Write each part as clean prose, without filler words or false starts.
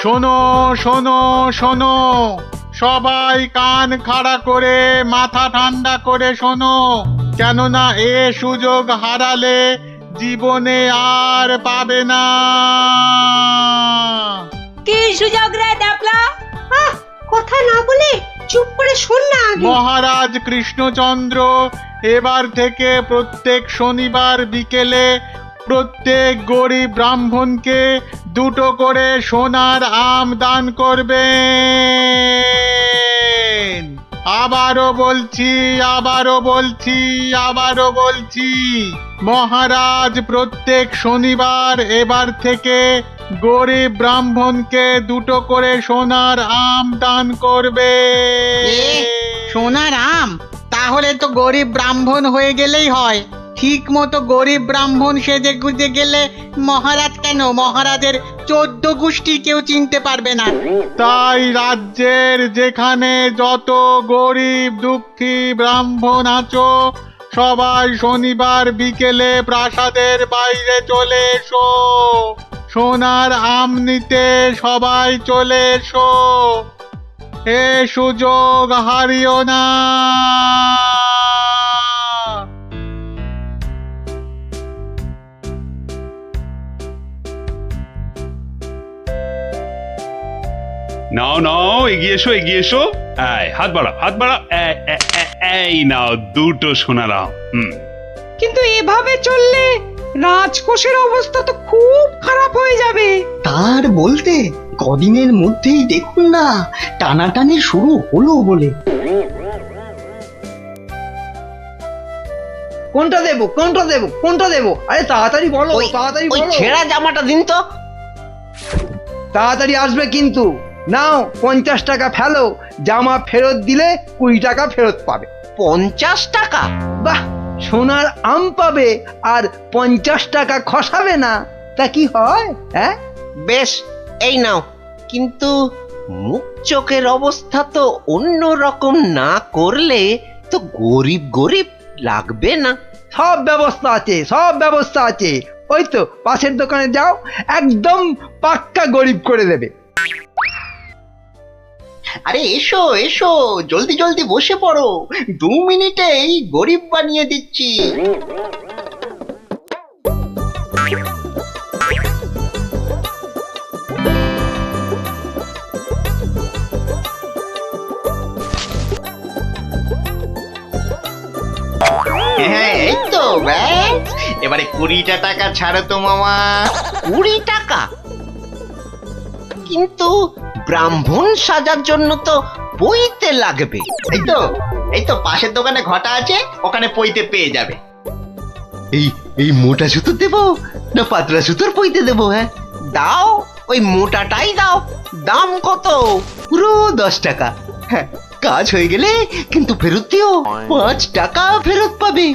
শোনো শোনো শোনো, সবাই কান খাড়া করে মাথা ঠান্ডা করে শোনো, কেননা এ সুযোগ হারালে জীবনে আর পাবে না। কি সুযোগ রে ডাবলা? কথা না বলে চুপ করে শোন না আগে। মহারাজ কৃষ্ণচন্দ্র এবার থেকে প্রত্যেক শনিবার বিকেলে প্রত্যেক গরিব ব্রাহ্মণকে 2টো করে সোনার আম দান করবেন। আবারও বলছি, আবারও বলছি, আবারও বলছি, মহারাজ প্রত্যেক শনিবার এবার থেকে গরিব ব্রাহ্মণকে 2টো করে সোনার আম দান করবে। সোনার আম? তাহলে তো গরিব ব্রাহ্মণ হয়ে গেলেই হয়। ঠিক মতো গরিব ব্রাহ্মণ সেজে গুজে গেলে মহারাজ কেন, মহারাজের 14 গোষ্ঠী কেউ চিনতে পারবে না। তাই রাজ্যের যেখানে যত গরিব দুঃখী ব্রাহ্মণ আছো, সবাই শনিবার বিকেলে প্রাসাদের বাইরে চলে এসো। সোনার আম নিতে সবাই চলে এসো, এ সুযোগ হারিও না। নাও নাও, এগিয়ে এসো এগিয়ে এসো। হাত বাড়াও হাত বাড়াও। এই নাও 2টো সোনার আম। কিন্তু এভাবে চললে রাজকোষের অবস্থা তো খুব খারাপ হয়ে যাবে। তার বলতে কদিনের মধ্যেই দেখুন না টানাটানি শুরু হলো বলে। কোনটা দেবো কোনটা দেবো কোনটা দেবো? আরে তাড়াতাড়ি বলো, তাড়াতাড়ি ওই বলো। ছেঁড়া জামাটা দিন তো। তাড়াতাড়ি আসবে কিন্তু। নাও 50 টাকা ফেলো, জামা ফেরত দিলে 20 টাকা ফেরত পাবে। 50 টাকা? বাহ, সোনার আম পাবে আর 50 টাকা খসাবে না, তা কি হয়? হ্যাঁ, বেশ, এই নাও। কিন্তু মুখ চোখের অবস্থা তো অন্য রকম না করলে তো গরিব গরিব লাগবে না। সব ব্যবস্থা আছে, সব ব্যবস্থা আছে। ওই তো পাশের দোকানে যাও, একদম পাক্কা গরিব করে দেবে। আরে এসো এসো, জলদি জলদি বসে পড়ো, 2 মিনিটেই গরিব বানিয়ে দিচ্ছি। হ্যাঁ, এই তো ব্যাস। এবারে 20টা টাকা ছাড়ো তো মামা। 20 টাকা? কিন্তু ব্রাহ্মণ সাজার জন্য তো পইতে লাগবে। এই তো পাশের দোকানে ঘটা আছে, ওখানে পইতে পেয়ে যাবে। এই এই মোটা সুতো দেবো না পাতলা সুতোর পইতে দেবো? হ্যাঁ দাও, ওই মোটাটাই দাও। দাম কত? পুরো 10 টাকা। হ্যাঁ, কাজ হয়ে গেলে কিন্তু ফেরত দিও, 5 টাকা ফেরত পাবে।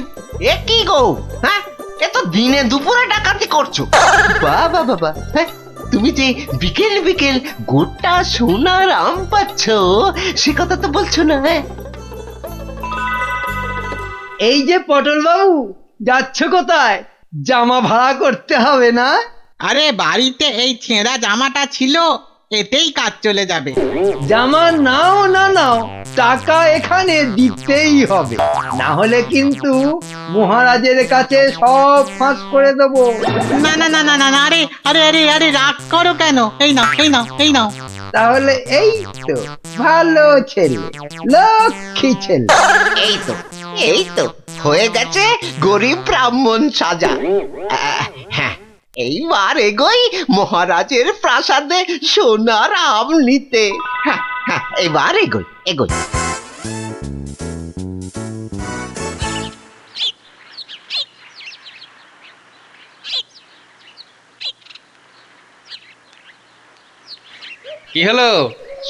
এ কি গো? হ্যাঁ, এ তো দিনে দুপুরে ডাকাতি করছো। বাবা বাবা, হ্যাঁ, তুমি যে বিকেল বিকেল গোটা সোনার আম পাচ্ছ সে কথা তো বলছো না। হ্যাঁ, এই যে পটল বাবু, যাচ্ছ কোথায়? জামা ভাড়া করতে হবে না? আরে বাড়িতে এই ছেঁড়া জামাটা ছিল, এতেই কাজ চলে যাবে। জামা নাও না নাও, টাকা এখানে দিতেই হবে, না হলে কিন্তু মহারাজের কাছে সব ফাঁস করে দেবো। না না না না না না, আরে আরে আরে আরে রাগ করো কেন? এই নাও এই নাও এই নাও। তাহলে এই তো ভালো ছেলে, লক্ষ্মী ছেলে। এই তো হয়ে গেছে গরিব ব্রাহ্মণ সাজা। হ্যাঁ, এইবার এগোই মহারাজের প্রাসাদে সোনার আম নিতে। হ্যাঁ হ্যাঁ, এবার এগোই এগোই। কি হলো,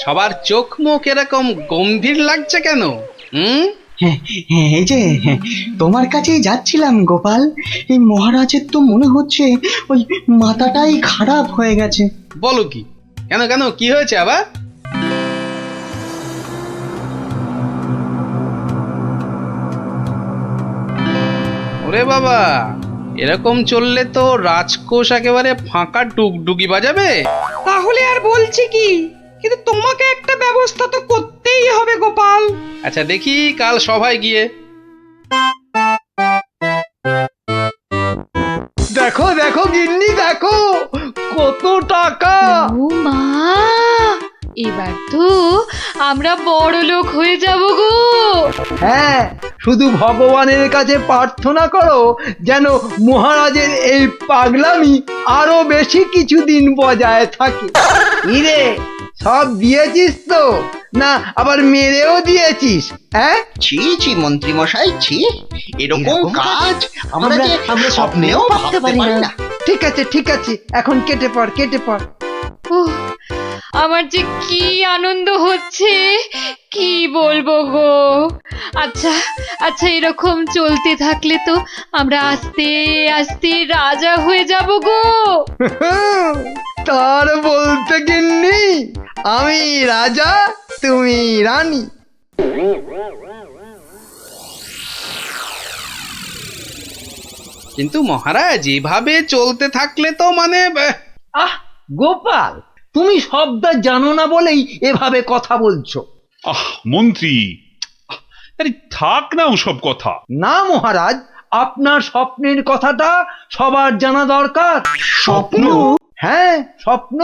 সবার চোখ মুখ এরকম গম্ভীর লাগছে কেন? হ্যাঁ, এই যে তোমার কাছেই যাচ্ছিলাম গোপাল। এই মহারাজের তো মনে হচ্ছে ওই মাথাটাই খারাপ হয়ে গেছে। বলো কি? কেন কেন, কি হয়েছে আবার? ওরে বাবা, এরকম চললে তো রাজকোষ একেবারে ফাঁকা ডুগডুগি বাজাবে। তাহলে আর বলছি কি, কিন্তু তোমাকে একটা ব্যবস্থা তো করতেই হবে গোপাল। আচ্ছা দেখি কাল সভায় গিয়ে। দেখো দেখো গিন্নি, দেখো কত টাকা। ও মা, এবার তো আমরা বড় লোক হয়ে যাব গো। হ্যাঁ, শুধু ভগবানের কাছে প্রার্থনা করো যেন মহারাজের এই পাগলামি আরো বেশি কিছুদিন বজায় থাকে। ইরে, সব দিয়েছিস তো, না আবার মেরেও দিয়েছিস? হ্যাঁ, ছি ছি মন্ত্রী মশাই, ছি, এরকম কাজ আমরা স্বপ্নেও ভাবতে পারি না। ঠিক আছে ঠিক আছে, এখন কেটে পড় কেটে পড়। উহ, আমার যে কি আনন্দ হচ্ছে কি বলবো গো। আচ্ছা আচ্ছা, এরকম চলতে থাকলে তো আমরা আস্তে আস্তে রাজা হয়ে যাব গো। তার বলতে গিন্নি, আমি রাজা তুমি রানী। কিন্তু মহারাজ এভাবে চলতে থাকলে তো মানে আহ গোপাল, তুমি শব্দ জানো না বলেই এভাবে কথা বলছো। আহ মন্ত্রী, আরে থাক না ওসব কথা। না মহারাজ, আপনার স্বপ্নের কথাটা সবার জানা দরকার। স্বপ্ন? হ্যাঁ স্বপ্ন,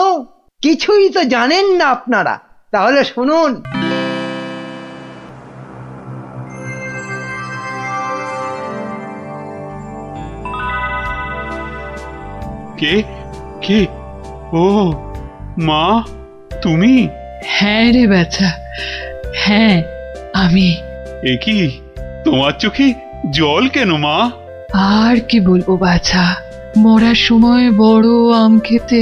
কিছুই তো জানেন না আপনারা। তাহলে শুনুন। কে কে? ও মা, তুমি? হ্যাঁ রে বাছা, হ্যাঁ আমি। এ কি, তোমার চোখে জল কেন মা? আর কি বলবো বাছা, মরার সময় বড় আম খেতে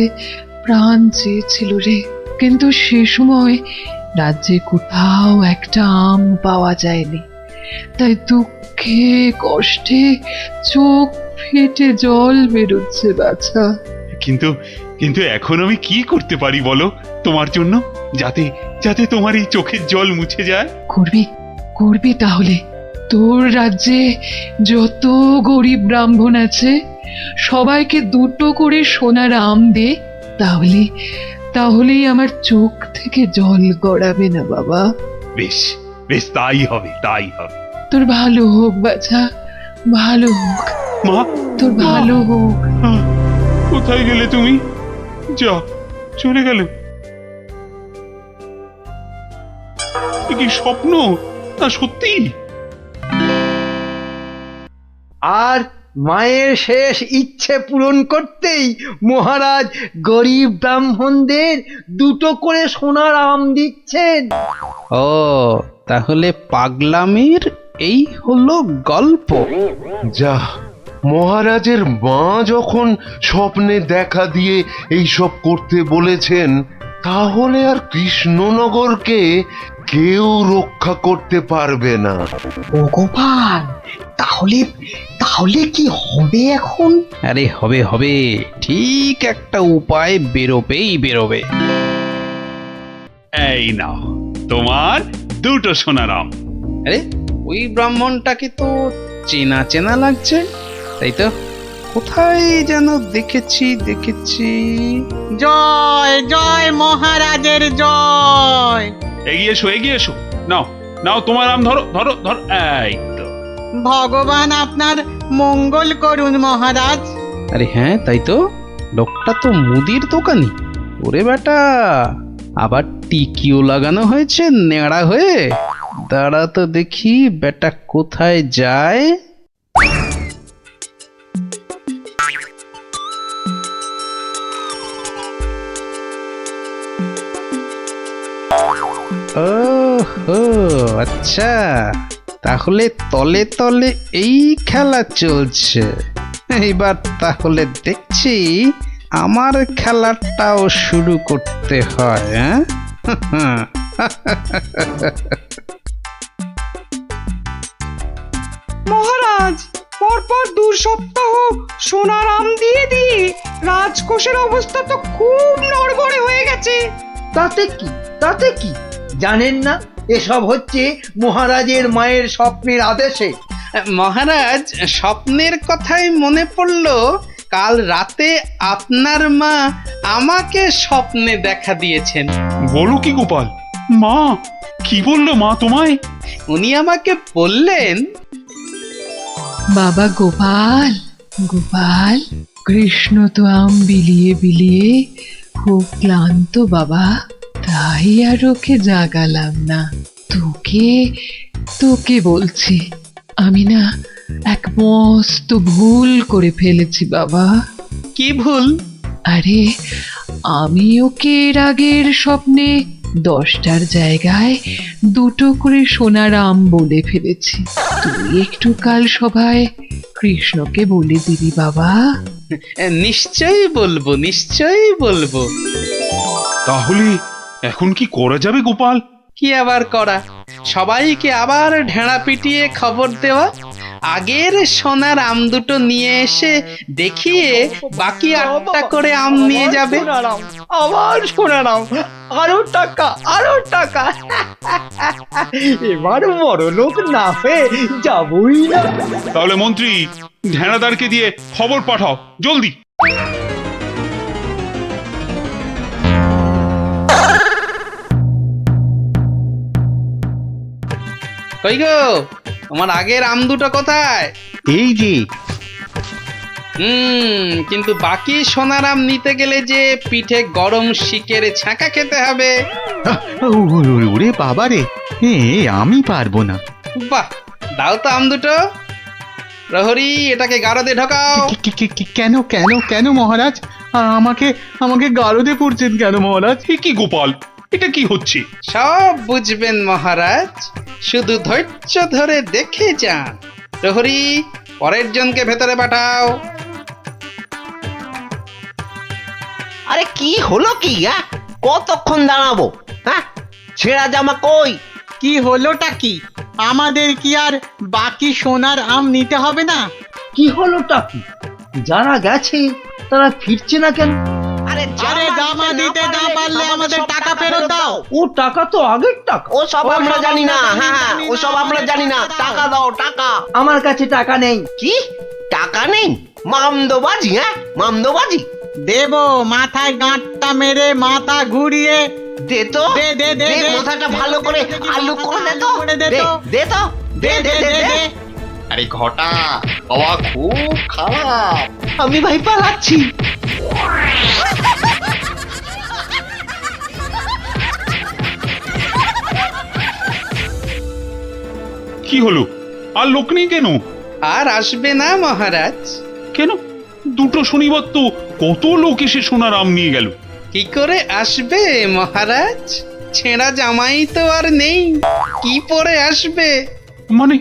প্রাণ চেয়েছিল রে, কিন্তু সে সময় রাজ্যে কোথাও একটা আম পাওয়া যায়নি, তাই দুঃখে কষ্টে চোখ ফেটে জল বেরোচ্ছে বাছা। কিন্তু কিন্তু এখন আমি কি করতে পারি বলো তোমার জন্য, যাতে যাতে তোমার এই চোখের জল মুছে যায়? করবি করবি তাহলে, তোর রাজ্যে যত গরিব ব্রাহ্মণ আছে সবাইকে দুটো করে সোনার আম দে, তাহলে তাহলেই আমার চোখ থেকে জল গড়াবে না বাবা। বেশ বেশ, তাই হবে তাই হবে। তোর ভালো হোক বাছা, ভালো হোক, মা, তোর ভালো হোক। আহ, কোথায় গেলে তুমি? যা, চলে গেল। এ কি স্বপ্ন না সত্যি? আর মায়ের শেষ ইচ্ছে পূরণ করতেই মহারাজ গরিব ব্রাহ্মণদের দুটো করে সোনার আম দিচ্ছেন। ও, তাহলে পাগলামির এই হলো গল্প। যা, মহারাজের মা যখন স্বপ্নে দেখা দিয়ে এইসব করতে বলেছেন, তাহলে আর কৃষ্ণনগরকে কেউ রক্ষা করতে পারবে না। ও গোপাল, তাহলে তাহলে কি হবে এখন? আরে হবে হবে, ঠিক একটা উপায় বেরোবেই বেরোবে। এই নাও তোমার দুটো সোনার আম। আরে ওই ব্রাহ্মণটাকে তো চেনা চেনা লাগছে, তাই তো? কোথায় যেন দেখেছি দেখেছি। জয় জয় মহারাজের জয়। এগিয়ে এসো এগিয়ে এসো, নাও নাও তোমার আম, ধরো ধরো ধরো, এই তো। ভগবান আপনার মঙ্গল করুন মহারাজ। আরে হ্যাঁ, তাই তো, লোকটা তো মুদির দোকানি। ওরে বেটা, আবার টিকিও লাগানো হয়েছে নেড়া হয়ে। দাঁড়া তো দেখি বেটা কোথায় যায়। ওহো, আচ্ছা, তাহলে তলে তলে এই খেলা চলছে। এইবার তাহলে দেখছি আমার খেলাটাও শুরু করতে হয়। হ্যাঁ, মহারাজ, পরপর 2 সপ্তাহ সোনার আম দিয়ে দিয়ে রাজকোষের অবস্থা তো খুব নড়বড়ে হয়ে গেছে। তাতে কি, তাতে কি? জানেন না এসব হচ্ছে মহারাজের মায়ের স্বপ্নের আদেশে। মহারাজ, স্বপ্নের কথাই মনে পড়ল, কাল রাতে আপনার মা আমাকে স্বপ্নে দেখা দিয়েছেন। বলো কি গোপাল? মা কি বললো মা তোমায়? উনি আমাকে বললেন, বাবা গোপাল, গোপাল, কৃষ্ণ তো আম বিলিয়ে বিলিয়ে খুব ক্লান্ত বাবা, তাই আর ওকে জাগালাম না। তোকে তোকে বলছি, আমি না এক মস্ত ভুল করে ফেলেছি বাবা। কি ভুল? আরে, আমি ওকে এর আগের স্বপ্নে 10টার জায়গায় 2টো করে সোনার আম বলে ফেলেছি। তুই একটু কাল সভায় কৃষ্ণকে বলে দিবি বাবা। নিশ্চয়ই বলবো, নিশ্চয়ই বলবো। তাহলে এখন কি করা যাবে গোপাল? কি আবার করা, সবাইকে আবার ঢেঁড়া পিটিয়ে খবর দেওয়া, আগের সোনার আম দুটো নিয়ে এসে দেখিয়ে বাকি 8টা করে আম নিয়ে যাবে। আবার শোনালাম, আরো টাকা, আরো টাকা। এবার বড় লোক না হয়ে যাবই না। তাহলে মন্ত্রী, ঢেঁড়াদারকে দিয়ে খবর পাঠাও জলদি। কই গো, তোমার আগের আম দুটো কোথায়? এই যে। কিন্তু বাকি সোনার আম নিতে গেলে যে পিঠে গরম শিকের ছাঁকা খেতে হবে। ওরে বাবা রে, আমি পারবো না। বাহ, দাও তো আম দুটো। প্রহরী, এটাকে গারদে ঢোকাও। কেন কেন কেন মহারাজ? আমাকে আমাকে গারদে পড়ছেন কেন মহারাজ? এ কি গোপাল, এটা কি হচ্ছে? সব বুঝবেন মহারাজ, শুধু ধৈর্য ধরে দেখে যান। প্রহরী, পরের জনকে ভেতরে পাঠাও। আরে কি হলো কি? কতক্ষণ দাঁড়াবো? হ্যাঁ, ছেঁড়া জামা কই? কি হলোটা কি? আমাদের কি আর বাকি সোনার আম নিতে হবে না? কি হলোটা কি? যারা গেছে তারা ফিরছে না কেন? আরে জামা দিতে না পারলে আমাদের টাকা ফেরত দাও। ও টাকা তো আগের টাকা। ও সব আমরা জানি না। হ্যাঁ, ও সব আমরা জানি না। টাকা দাও, টাকা। আমার কাছে টাকা নেই। কি টাকা নেই? মামদোবাজি? মামদোবাজি? দেব, মাথায় গাঁটটা মেরে মাথা ঘুরিয়ে দে তো, দে দে দে দে, দে। মাথাটা ভালো করে আলু করে দে তো। দে দে, তো। দে তো, দে দে দে দে। আরে ঘটা, বাবা খুব খারাপ। আমি ভাই পালাচ্ছি। কি হলো? আর লোক নেই কেন? আর আসবে না মহারাজ। কেন? দুটো শনিবার তো কত লোক এসে সোনার আম নিয়ে গেল। কি করে আসবে মহারাজ? ছেঁড়া জামাই তো আর নেই, কি পরে আসবে? মানে?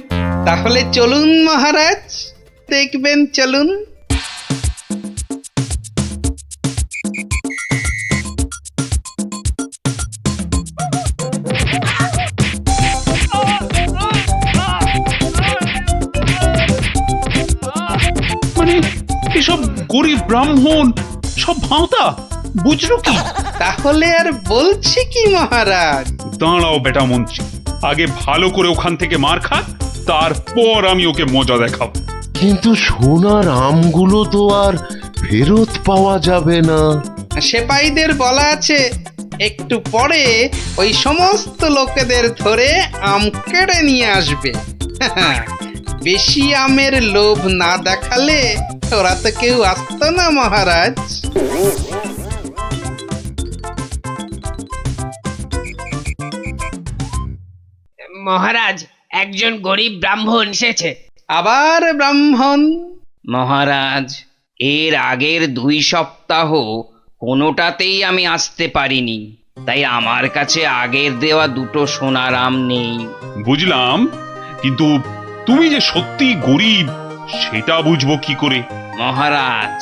তাহলে চলুন মহারাজ, দেখবেন, চলুন। মানে এসব গরিব ব্রাহ্মণ সব ভাঁওতা, বুঝলো কি? তাহলে আর বলছি কি মহারাজ? দাঁড়াও বেটা মন্ত্রী, আগে ভালো করে ওখান থেকে মার খাক, তারপর আমি ওকে মজা দেখাবো। কিন্তু সোনার আমগুলো তো আর ফেরত পাওয়া যাবে না। সেপাইদের বলা আছে একটু পরে ওই সমস্ত লোকেদের ধরে আম কেড়ে নিয়ে আসবে। বেশি আমের লোভ না দেখালে ওরা তো কেউ আসতো না মহারাজ। মহারাজ, একজন গরিব ব্রাহ্মণ এসেছে। আবার ব্রাহ্মণ? মহারাজ, এর আগের 2 সপ্তাহ কোনোটাতেই আমি আসতে পারিনি, তাই আমার কাছে আগের দেওয়া 2টো সোনার আম নেই। বুঝলাম, কিন্তু তুমি যে সত্যি গরিব সেটা বুঝবো কি করে? মহারাজ,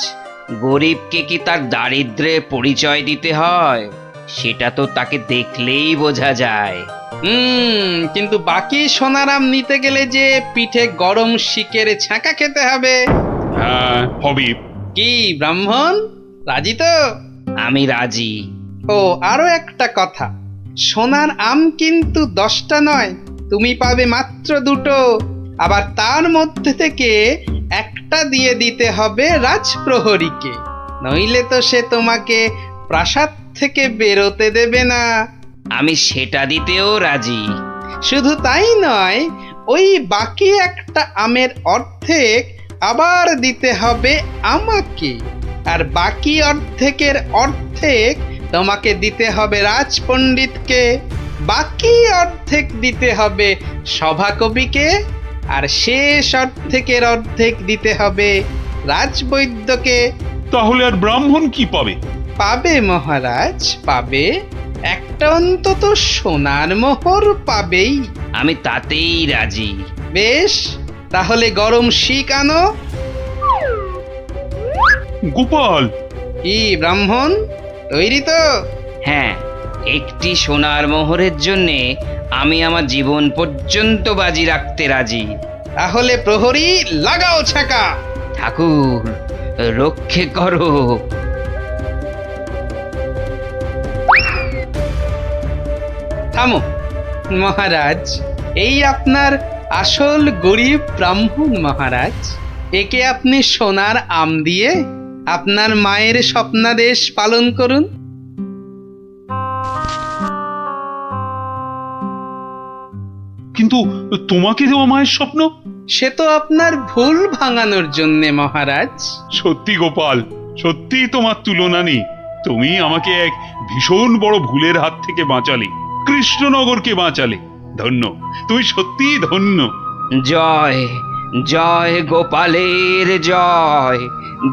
গরিবকে কি তার দারিদ্র্যের পরিচয় দিতে হয়? সেটা তো তাকে দেখলেই বোঝা যায়। কিন্তু বাকি সোনার আম নিতে গেলে যে পিঠে গরম শিকের ছাঁকা খেতে হবে। হ্যাঁ, হবে। কি ব্রাহ্মণ, রাজি তো? আমি রাজি। ও, আরো একটা কথা, সোনার আম কিন্তু 10টা নয়, তুমি পাবে মাত্র 2টো। আবার তার মধ্যে থেকে একটা দিয়ে দিতে হবে রাজপ্রহরীকে, নইলে তো সে তোমাকে প্রাসাদ থেকে বেরোতে দেবে না। আমি সেটা দিতেও রাজি। শুধু তাই নয়, ওই বাকি একটা আমের অর্ধেক আবার দিতে হবে আমাকে, আর বাকি অর্ধেকের অর্ধেক তোমাকে দিতে হবে রাজপণ্ডিতকে, বাকি অর্ধেক দিতে হবে সভাকবিকে, আর শেষ অর্ধেকের অর্ধেক দিতে হবে রাজবৈদ্যকে। তাহলে আর ব্রাহ্মণ কি পাবে? পাবে মহারাজ, পাবে। একটা অন্তত সোনার মোহর পাবেই। আমি তাতেই রাজি। বেশ, তাহলে গরম শিক আনো। গোপাল, কি ব্রাহ্মণ, তৈরি তো? হ্যাঁ, একটি সোনার মোহরের জন্যে আমি আমার জীবন পর্যন্ত বাজি রাখতে রাজি। তাহলে প্রহরী লাগাও ছাকা। ঠাকুর, রক্ষে করো। থামো মহারাজ, এই আপনার আসল গরিব ব্রাহ্মণ মহারাজ। একে আপনি সোনার আম দিয়ে আপনার মায়ের স্বপ্নাদেশ পালন করুন। কিন্তু তোমাকে দেওয়া মায়ের স্বপ্ন? সে তো আপনার ভুল ভাঙানোর জন্যে মহারাজ। সত্যি গোপাল, সত্যি তোমার তুলনা নেই। তুমি আমাকে এক ভীষণ বড় ভুলের হাত থেকে বাঁচালে, কৃষ্ণনগরকে বাঁচালে। ধন্য, তুমি সত্যিই ধন্য। জয় জয় গোপালের জয়,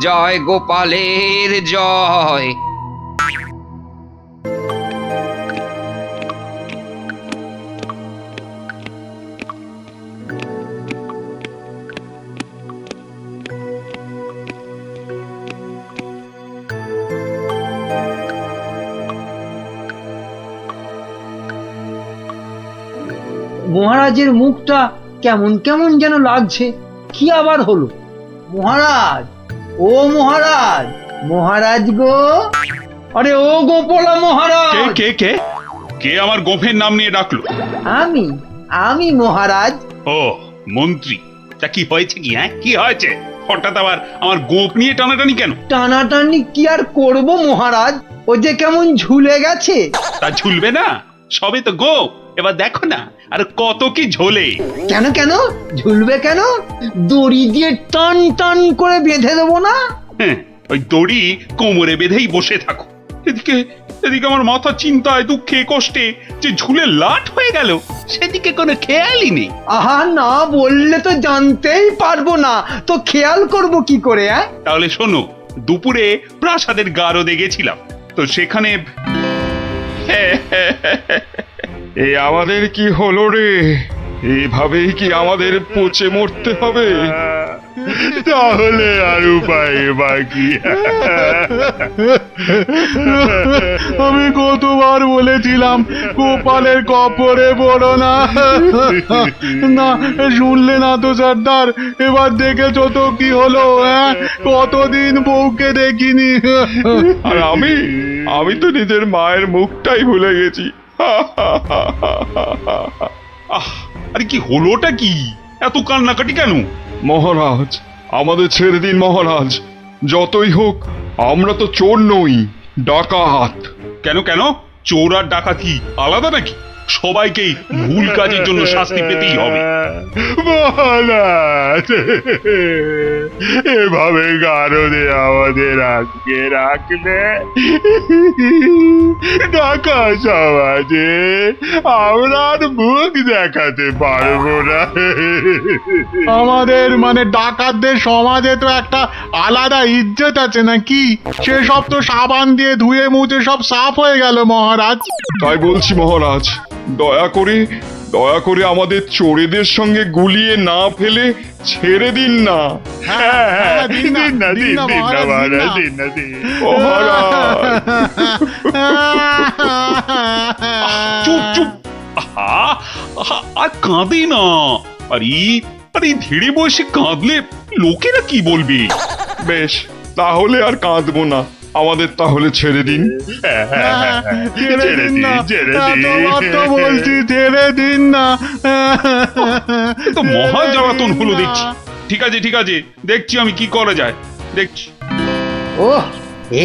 জয় গোপালের জয়। মহারাজের মুখটা কেমন কেমন যেন লাগছে। কি আবার হলো? মহারাজ, ও মহারাজ, মহারাজ গো, আরে ও গোপালা কে মহারাজ। কে কে কে আমার গোফের নাম নিয়ে ডাকলো? আমি আমি মহারাজ। ও মন্ত্রী, তা কি হয়েছে কি? হ্যাঁ, কি হয়েছে? হঠাৎ আবার আমার গোপ নিয়ে টানাটানি কেন? টানাটানি কি আর করব মহারাজ, ও যে কেমন ঝুলে গেছে। তা ঝুলবে না? সবে তো গোপ, এবার দেখো না আর কত কি ঝোলে। কেন কেন ঝুলবে কেন? দড়ি দিয়ে টান টান করে বেঁধে দেবো না? হ্যাঁ, ওই দড়ি কোমরে বেঁধেই বসে থাকো। এদিকে এদিকে আমার মাথা চিন্তায়, দুঃখে, কষ্টে যে ঝুলে লাট হয়ে গেল, সেদিকে কোনো খেয়ালই নেই। আহা, না বললে তো জানতেই পারবো না, তো খেয়াল করব কি করে? তাহলে শোনো, দুপুরে প্রাসাদের গারদে গেছিলাম, তো সেখানে এ আমাদের কি হলো রে? এইভাবেই কি আমাদের পচে মরতে হবে? তাহলে আর উপায় বাকি? আমি কতবার বলেছিলাম গোপালের কপরে পড়ো না। না, শুনলে না তো সর্দার। এবার দেখেছো তো কি হলো? কতদিন বউকে দেখিনি। আর আমি তো নিজের মায়ের মুখটাই ভুলে গেছি। আহ, আরে কি হলোটা কি? এত কান্নাকাটি কেন? মহারাজ, আমাদের ছেড়ে দিন মহারাজ। যতই হোক আমরা তো চোর নই, ডাকাত। কেন কেন? চোর আর ডাকাতি আলাদা নাকি? সবাইকেই ভুল কাজের জন্য শাস্তি পেতেই হবে। মহারাজ, এভাবে গারদে আমাদের আটকে রাখলে ঢাকা সমাজে আমরা আর মুখ দেখাতে পারবো না। আমাদের মানে ডাকাতদের সমাজে তো একটা আলাদা ইজ্জত আছে নাকি? সেসব তো সাবান দিয়ে ধুয়ে মুছে সব সাফ হয়ে গেল মহারাজ। তাই বলছি মহারাজ, দয়া করে আমাদের চোরেদের সঙ্গে গুলিয়ে না ফেলে ছেড়ে দিন না। দিন না মহারাজ, দিন না। চুপ চুপ, আর কাঁদে না। আরে ধীরে বয়সে কাঁদলে লোকেরা কি বলবে? বেশ, তাহলে আর কাঁদবো না। আমাদের তাহলে ছেড়ে দিন। ছেড়ে দিন না, ছেড়ে তোমার তো বলছি ছেড়ে দিন না। তো মহা জ্বালাতন হলো দেখছি। ঠিক আছে ঠিক আছে, দেখছি আমি কি করা যায়, দেখছি। ওহ,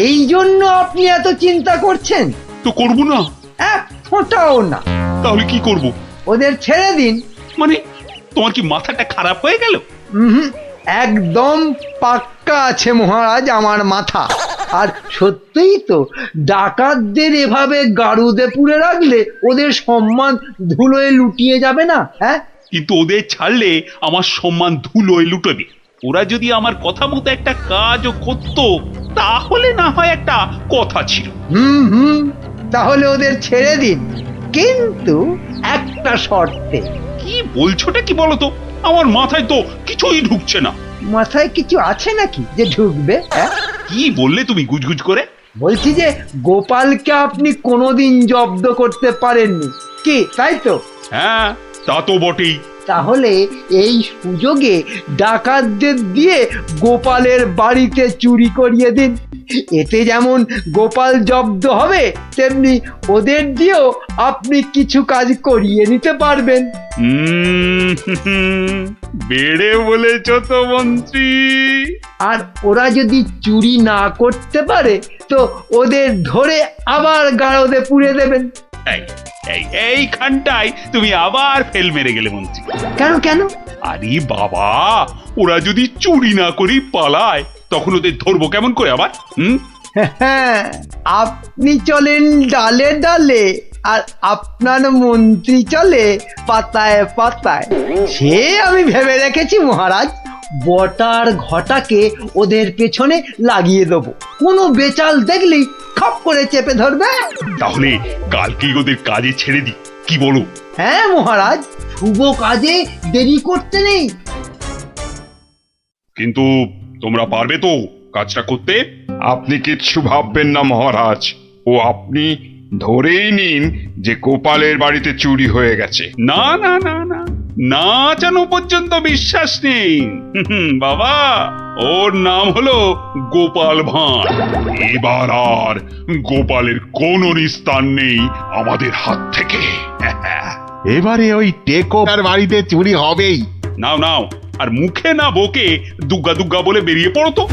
এই জন্য আপনি এত চিন্তা করছেন? তো করবো না? এক ফোঁটাও না। তাহলে কি করব? ওদের ছেড়ে দিন। মানে তোমার কি মাথাটা খারাপ হয়ে গেল? হুম, একদম পাক্কা আছে মহারাজ আমার মাথা। আর সত্যিই তো, ডাকাতদের এভাবে গাড়ুদে পুড়ে রাখলে ওদের সম্মান ধুলোয় লুটিয়ে যাবে না? হ্যাঁ, কিন্তু ওদের ছাড়লে আমার সম্মান ধুলোয় লুটবে। ওরা যদি আমার কথা মতো একটা কাজও করতো তাহলে না হয় একটা কথা ছিল। হুম, তাহলে ওদের ছেড়ে দিন, কিন্তু একটা শর্তে। কি বলছোটা কি বলো তো? আমার মাথায় তো কিছুই ঢুকছে না। মাথায় কিছু আছে নাকি যে ঢুকবে? হ্যাঁ, কি বললে তুমি গুজগুজ করে? বলছি যে গোপালকে আপনি কোনোদিন জব্দ করতে পারেননি, কি তাই তো? হ্যাঁ, তা তো বটেই। তাহলে এই সুযোগে ডাকাতদের দিয়ে গোপালের বাড়িতে চুরি করিয়ে দিন। এতে যেমন গোপাল জব্দ হবে, তেমনি ওদের দিয়েও আপনি কিছু কাজ করিয়ে নিতে পারবেন। বেড়ে বলেছ তো মন্ত্রী। আর ওরা যদি চুরি না করতে পারে তো ওদের ধরে আবার গাড়োদে পুড়ে দেবেন। এইখানটায় তুমি আবার ফেল মেরে গেলে মন্ত্রী। কেন? আরে বাবা, ওরা যদি চুরি না করেই পালায় তখন ওদের ধরবো কেমন করে আবার? আপনি চলেন ডালে ডালে, আর আপনার মন্ত্রী চলে পাতায় পাতায়। সে আমি ভেবে রেখেছি মহারাজ, বটার ঘটাকে ওদের পেছনে লাগিয়ে দেবো। কোনো বেচাল দেখলেই খপ করে চেপে ধরবে। তাহলে কালকেই ওদের কাজে ছেড়ে দিই, কি বলো? হ্যাঁ মহারাজ, শুভ কাজে দেরি করতে নেই। কিন্তু তোমরা পারবে তো কাজটা করতে? আপনি কিচ্ছু ভাববেন না মহারাজ, ও আপনি ধরেই নিন যে গোপালের বাড়িতে চুরি হয়ে গেছে। না না না না, না জানো পর্যন্ত বিশ্বাস নেই। বাবা, ওর নাম হলো গোপাল ভাঁড়। এবার আর গোপালের কোনো নিস্তার নেই আমাদের হাত থেকে। এবারে ওই টেকোর বাড়িতে চুরি হবেই। নাও নাও, আর মুখে না বকে দুগ্গা দুগ্গা বলে বেরিয়ে পড়ো তো।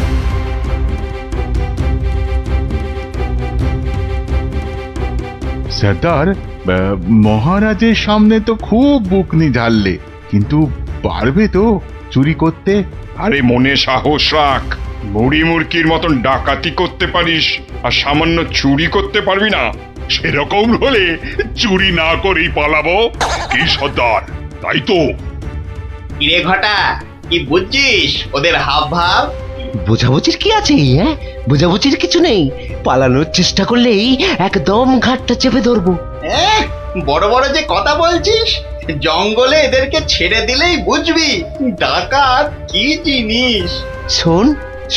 সর্দার, মহারাজের সামনে তো খুব বুকনি ঝাড়লে, কিন্তু পারবে তো চুরি করতে? আরে মনে সাহস রাখ, বুড়ি মুরকির মতন ডাকাতি করতে পারিস আর সামান্য চুরি করতে পারবি না? সেরকম হলে চুরি না করেই পালাবো। কি সর্দার, তাই তো? কিরে ঘটা, কি বুঝছিস ওদের হাব ভাব? বোঝাবুঝির কি আছে? হ্যাঁ, বোঝাবুঝির কিছু নেই। পালানোর চেষ্টা করলেই একদম ঘাটটা চেপে ধরবো। বড় বড় যে কথা বলছিস, জঙ্গলে এদেরকে ছেড়ে দিলেই বুঝবি ডাকাত কি জিনিস। শোন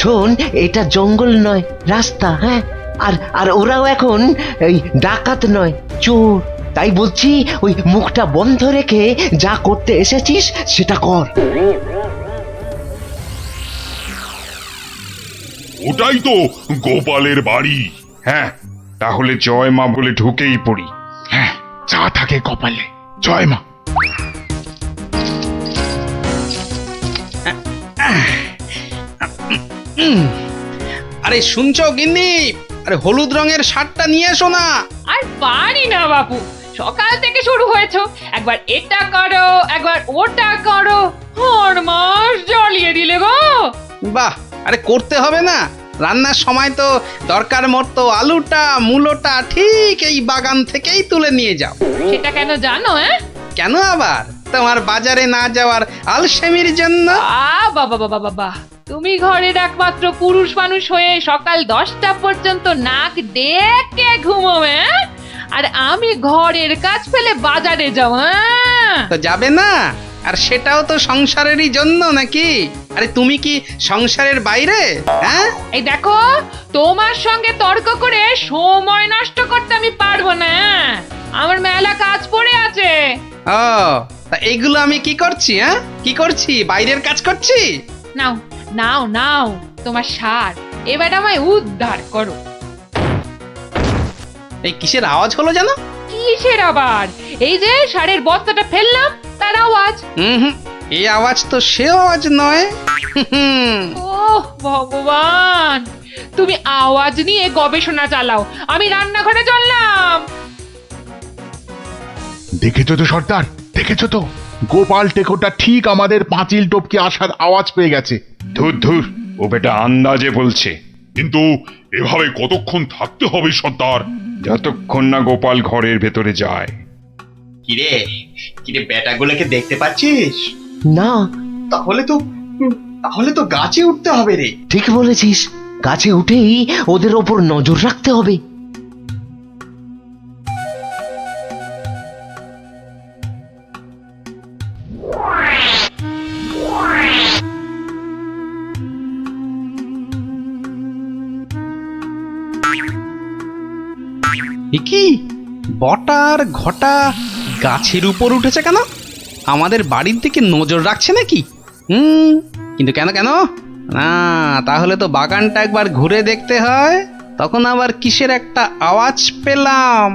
শোন, এটা জঙ্গল নয়, রাস্তা। হ্যাঁ, আর আর ওরাও এখন এই ডাকাত নয়, চোর। তাই বলছি, ওই মুখটা বন্ধ রেখে যা করতে এসেছিস সেটা কর। ওটাই তো গোপালের বাড়ি। হ্যাঁ, তাহলে জয় মা বলে ঢুকেই পড়ি। হ্যাঁ, যা থাকে কপালে, জয় মা। আরে শুনছো গিন্নি, আরে হলুদ রঙের শার্টটা নিয়ে এসো না। আর পারি না বাপু, সকাল থেকে শুরু হয়েছে, একবার এটা করো একবার ওটা করো, আর মাস জ্বালিয়ে দিলে গো। বাহ, আরে করতে হবে না? রান্নার সময় তো দরকার মতো আলুটা মূলোটা ঠিক এই বাগান থেকেই তুলে নিয়ে যাও। সেটা কেন জানো? কেন আবার? তোমার বাজারে না যাওয়ার আলসেমির জন্য। বাবা বাবা বাবা, তুমি ঘরের একমাত্র পুরুষ মানুষ হয়ে সকাল 10টা পর্যন্ত নাক ডেকে ঘুমোবে, আর আমি ঘরের কাজ ফেলে বাজারে যাও। তো যাবে না? আর সেটাও তো সংসারেরই জন্য নাকি? আরে তুমি কি সংসারের বাইরে? হ্যাঁ, এই দেখো, তোমার সঙ্গে তর্ক করে সময় নষ্ট করতে আমি পারবো না। আমার মেলা কাজ পড়ে আছে। ও, তা এগুলো আমি কি করছি? হ্যাঁ, কি করছি? বাইরের কাজ করছি? নাও নাও নাও, তোমার সার, এবার আমায় উদ্ধার করো। এই কিসের আওয়াজ হলো জানো? কিসের আবার? এই যে ষাঁড়ের বস্তাটা ফেললাম তার আওয়াজ। হুম, এই আওয়াজ তো সে আওয়াজ নয়। হুম, ওহ ভগবান, তুমি আওয়াজ নিয়ে গবেষণা চালাও, আমি রান্নাঘরে চললাম। দেখেছো তো সর্দার, দেখেছো তো, গোপাল টেকোটা ঠিক আমাদের পাঁচিল টপকে আসার আওয়াজ পেয়ে গেছে। ধুর ধুর, ও বেটা আন্দাজে বলছে। কিন্তু এভাবে কতক্ষণ থাকতে হবে সর্দার? যতক্ষণ না গোপাল ঘরের ভেতরে যায়। কিরে কিরে বেটাগুলোকে দেখতে পাচ্ছিস? না, তাহলে তো গাছে উঠতে হবে রে। ঠিক বলেছিস, গাছে উঠেই ওদের ওপর নজর রাখতে হবে। এ কি, বটার ঘটা গাছের উপর উঠেছে কেন? আমাদের বাড়ির দিকে নজর রাখছে নাকি? কিন্তু কেন কেন? না, তাহলে তো বাগানটা একবার ঘুরে দেখতে হয়। তখন আবার কিসের একটা আওয়াজ পেলাম।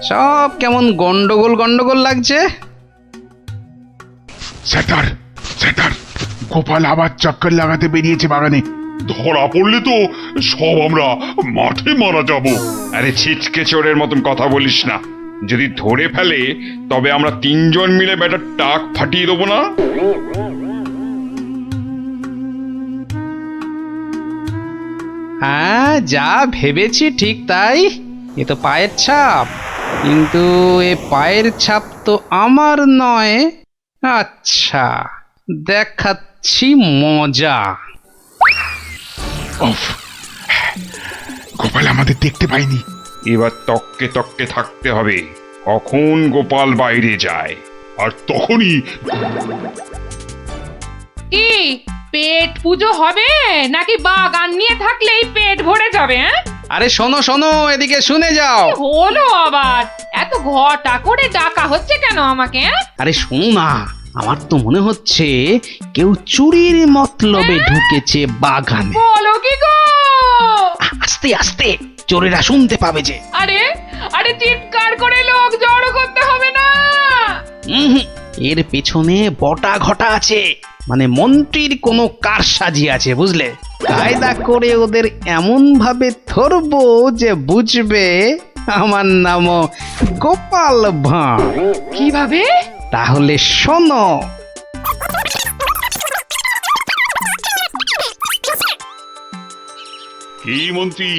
সব কেমন গন্ডগোল গন্ডগোল লাগছে। স্যার, স্যার, গোপাল আবার চক্কর লাগাতে বেরিয়েছে বাগানে। ধরা পড়লে তো সব আমরা মাঠে মারা যাব। আরে ছিচকে চোরের মতন কথা বলিস না। যদি ধরে ফেলে তবে আমরা তিনজন মিলে বেটার টাক ফাটিয়ে দেবো না? হ্যাঁ, যা ভেবেছি ঠিক তাই। এ তো পায়ের ছাপ, কিন্তু এ পায়ের ছাপ তো আমার নয়। আচ্ছা, দেখাচ্ছি মজা। গোপাল আমাদের দেখতে পাইনি। এবার তককে তককে থাকতে হবে কখন গোপাল বাইরে যায়, আর তখনই। কি পেট পুজো হবে নাকি বাগান নিয়ে থাকলেই পেট ভরে যাবে? হ্যাঁ, আরে শোনো শোনো, এদিকে শুনে যাও। হলো আবার এত ঘটা করে ডাকা হচ্ছে কেন আমাকে? আরে শোনো না, আমার তো মনে হচ্ছে কেউ চুরির মতলবে ঢুকেছে বাগানে। বলো কি গো? আস্তে আস্তে, চোরেরা শুনতে পাবে যে। আরে আরে চিৎকার করে লোক জড়ো করতে হবে না। এর পেছনে বটা ঘটা আছে, মানে মন্ত্রীর কোনো কারসাজি আছে, বুঝলে? কায়দা করে ওদের এমন ভাবে ধরবো যে বুঝবে আমার নামও গোপাল ভাঁড়। কিভাবে? তাহলে শোনো। এই মন্ত্রী,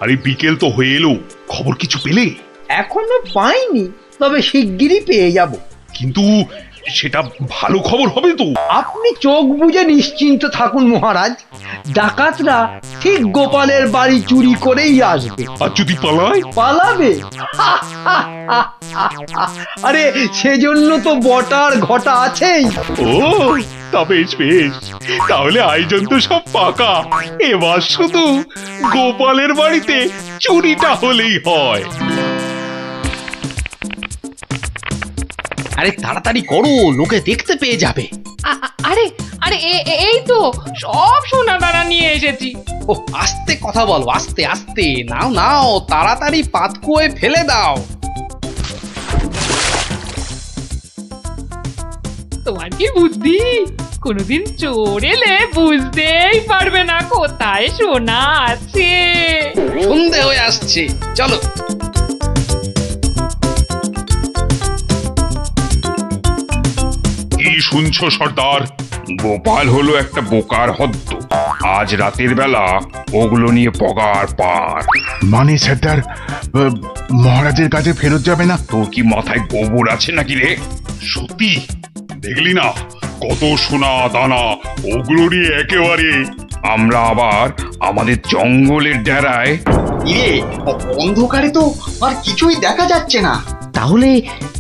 আরে বিকেল তো হয়ে এলো, খবর কিছু পেলে? এখনো পাইনি, তবে শিগগিরই পেয়ে যাব। কিন্তু সেটা ভালো খবর হবে তো? আপনি চোখ বুজে নিশ্চিন্ত থাকুন মহারাজ, ডাকাতরা ঠিক গোপালের বাড়ি চুরি করেই আসবে। আর যদি পালায়? পালাবে? আরে সেজন্য তো বটার ঘটা আছেই। ও, তা বেশ বেশ, তাহলে আয়োজন তো সব পাকা। এবার শুধু গোপালের বাড়িতে চুরিটা হলেই হয়। আরে তাড়াতাড়ি করো, লোকে দেখতে পেয়ে যাবে। আরে আরে এই তো সব সোনা দানা নিয়ে এসেছি। ও, আস্তে কথা বলো, আস্তে আস্তে। নাও নাও, তাড়াতাড়ি পাতকুয়োয় ফেলে দাও। তোমার কি বুদ্ধি, কোনোদিন চোর এলে বুঝতেই পারবে না কোথায় সোনা আছে। সন্ধে হয়ে আসছে, চলো। কি শুনছো সর্দার? গোপাল হলো একটা বোকার হদ্দ। আজ রাতের বেলা ওগুলো নিয়ে পগার পার। মানে স্যার, মহারাজের কাছে ফেরত যাবে না? তোর কি মাথায় গোবর আছে নাকি রে? সত্যি দেখলি না কত সোনা দানা, ওগুলো নিয়ে একেবারে আমরা আবার আমাদের জঙ্গলের ডেরায়। ইয়ে, অন্ধকারে তো আর কিছুই দেখা যাচ্ছে না। তাহলে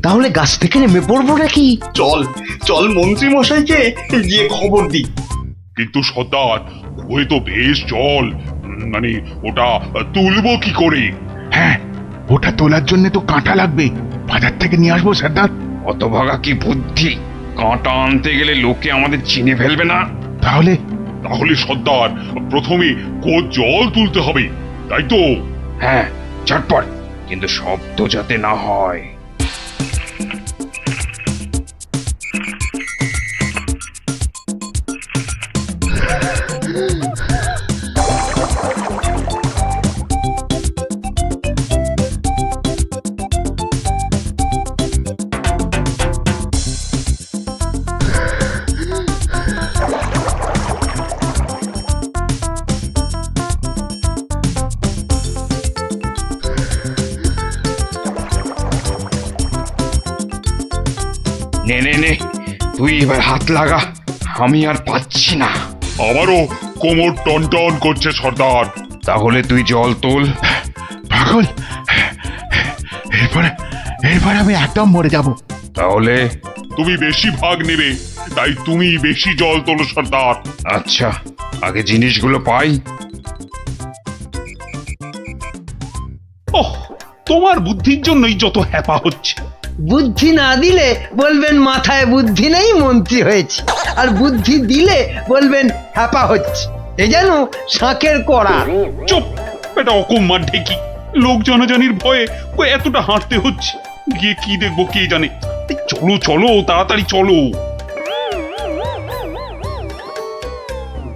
তাহলে গাছ থেকে নেমে পড়বো নাকি? চল চল মন্ত্রী মশাইকে গিয়ে খবর দি। কিন্তু সর্দার, ওই তো বেশ জল, মানে ওটা তুলবো কি করে? হ্যাঁ, ওটা তোলার জন্য তো কাঁটা লাগবে, বাজার থেকে নিয়ে আসবো সর্দার। অত ভাগা কি বুদ্ধি! কাঁটা আনতে গেলে লোকে আমাদের চিনে ফেলবে না? তাহলে তাহলে সর্দার, প্রথমে জল তুলতে হবে, তাই তো? হ্যাঁ, ঝটপট, কিন্তু শব্দ যাতে না হয়। নে নে নে, তুই এবার হাত লাগা, আমি আর পাচ্ছি না। আমারও কোমর টনটন করছে সর্দার। তাহলে তুই জল তোল। পাগল, এরপরে আমি একদম মরে যাব। তাহলে তুমি বেশি ভাগ নেবে, তাই তুমি বেশি জল তোলো সর্দার। আচ্ছা, আগে জিনিসগুলো পাই। ওহ, তোমার বুদ্ধির জন্যই যত হ্যাপা হচ্ছে। বুদ্ধি না দিলে বলবেন মাথায় বুদ্ধি নেই, মন্ত্রী হয়েছে, আর বুদ্ধি দিলে বলবেন হ্যাপা হচ্ছে। এ যেন শাঁখের কড়া। চুপ, এটা অকম্মার ঢেকি। লোক জনজানির ভয়ে ও এতটা হাঁটতে হচ্ছে। গিয়ে কি দেখবো কে জানে। এই চলো চলো, তাড়াতাড়ি চলো।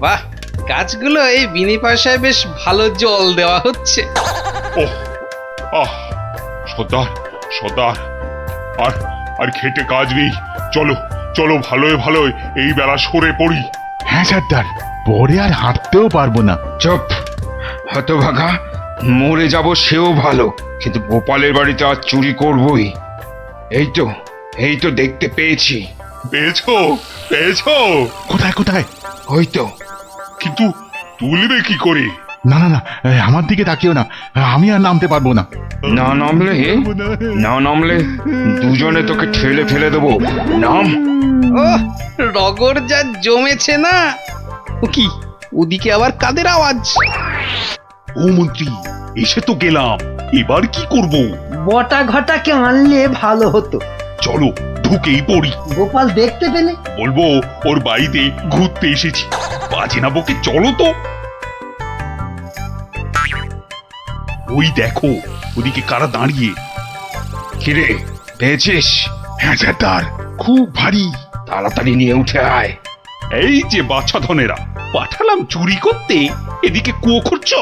বাহ, গাছগুলো এই বিনি পয়সায় বেশ ভালো জল দেওয়া হচ্ছে। ওহ, আহ, সর্দার সর্দার, আর আর খেটে কাজ নেই। চলো চলো, ভালোই ভালোই এই বেলা সরে পড়ি। হ্যাঁ সর্দার, পরে আর হাঁটতেও পারবো না। চুপ, হতভাগা, মরে যাব সেও ভালো, কিন্তু গোপালের বাড়িতে আজ চুরি করবই। এই তো দেখতে পেয়েছি। পেয়েছো পেয়েছো? কোথায় কোথায়? ওই তো। কিন্তু তুলবে কি করে? না না না, আমার দিকে তাকিও না, আমি আর নামতে পারবো না। না নামলে দুজনে তোকে ঠেলে ফেলে দেবো। নাম। ওহ, রগর যা জমেছে না। ও কি, ওদিকে আবার কাদের আওয়াজ? ও মন্ত্রী, এসে তো গেলাম, এবার কি করব? বটা ঘটাকে আনলে ভালো হতো। চলো ঢুকেই পড়ি। গোপাল দেখতে পেলে বলবো ওর বাড়িতে ঘুরতে এসেছি। বাজে না বকে, চলো তো। ওই দেখো, ওদিকে কারা দাঁড়িয়ে। কিরে, পেয়েছিস? হ্যাঁ সর্দার, খুব ভারী। তাড়াতাড়ি নিয়ে উঠে আয়। এই যে বাছা ধনেরা, পাঠালাম চুরি করতে, এদিকে কুয়ো খুঁড়ছো।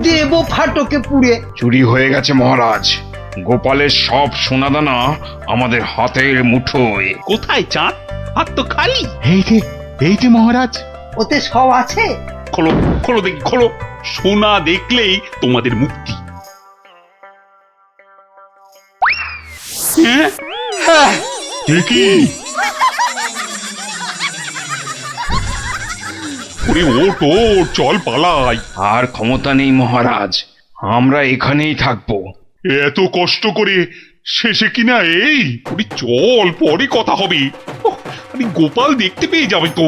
দেব ফাটকে পুড়ে। চুরি হয়ে গেছে মহারাজ। গোপালের সব সোনাদানা আমাদের হাতের মুঠোয়। কোথায় চাঁদ? হাত তো খালি। এই যে মহারাজ। ওতে সব আছে। খোলো খোলো দেখি, খোলো। সোনা দেখলেই তোমাদের মুক্তি। হ্যাঁ, কি? ওরে ওঠ ওঠ, চল পালাই। আর ক্ষমতা নেই মহারাজ, আমরা এখানেই থাকবো। এত কষ্ট করে শেষে কিনা এই? ওরে চল, পরে কথা হবে। ওহ, আরে গোপাল দেখতে পেয়ে যাবে তো।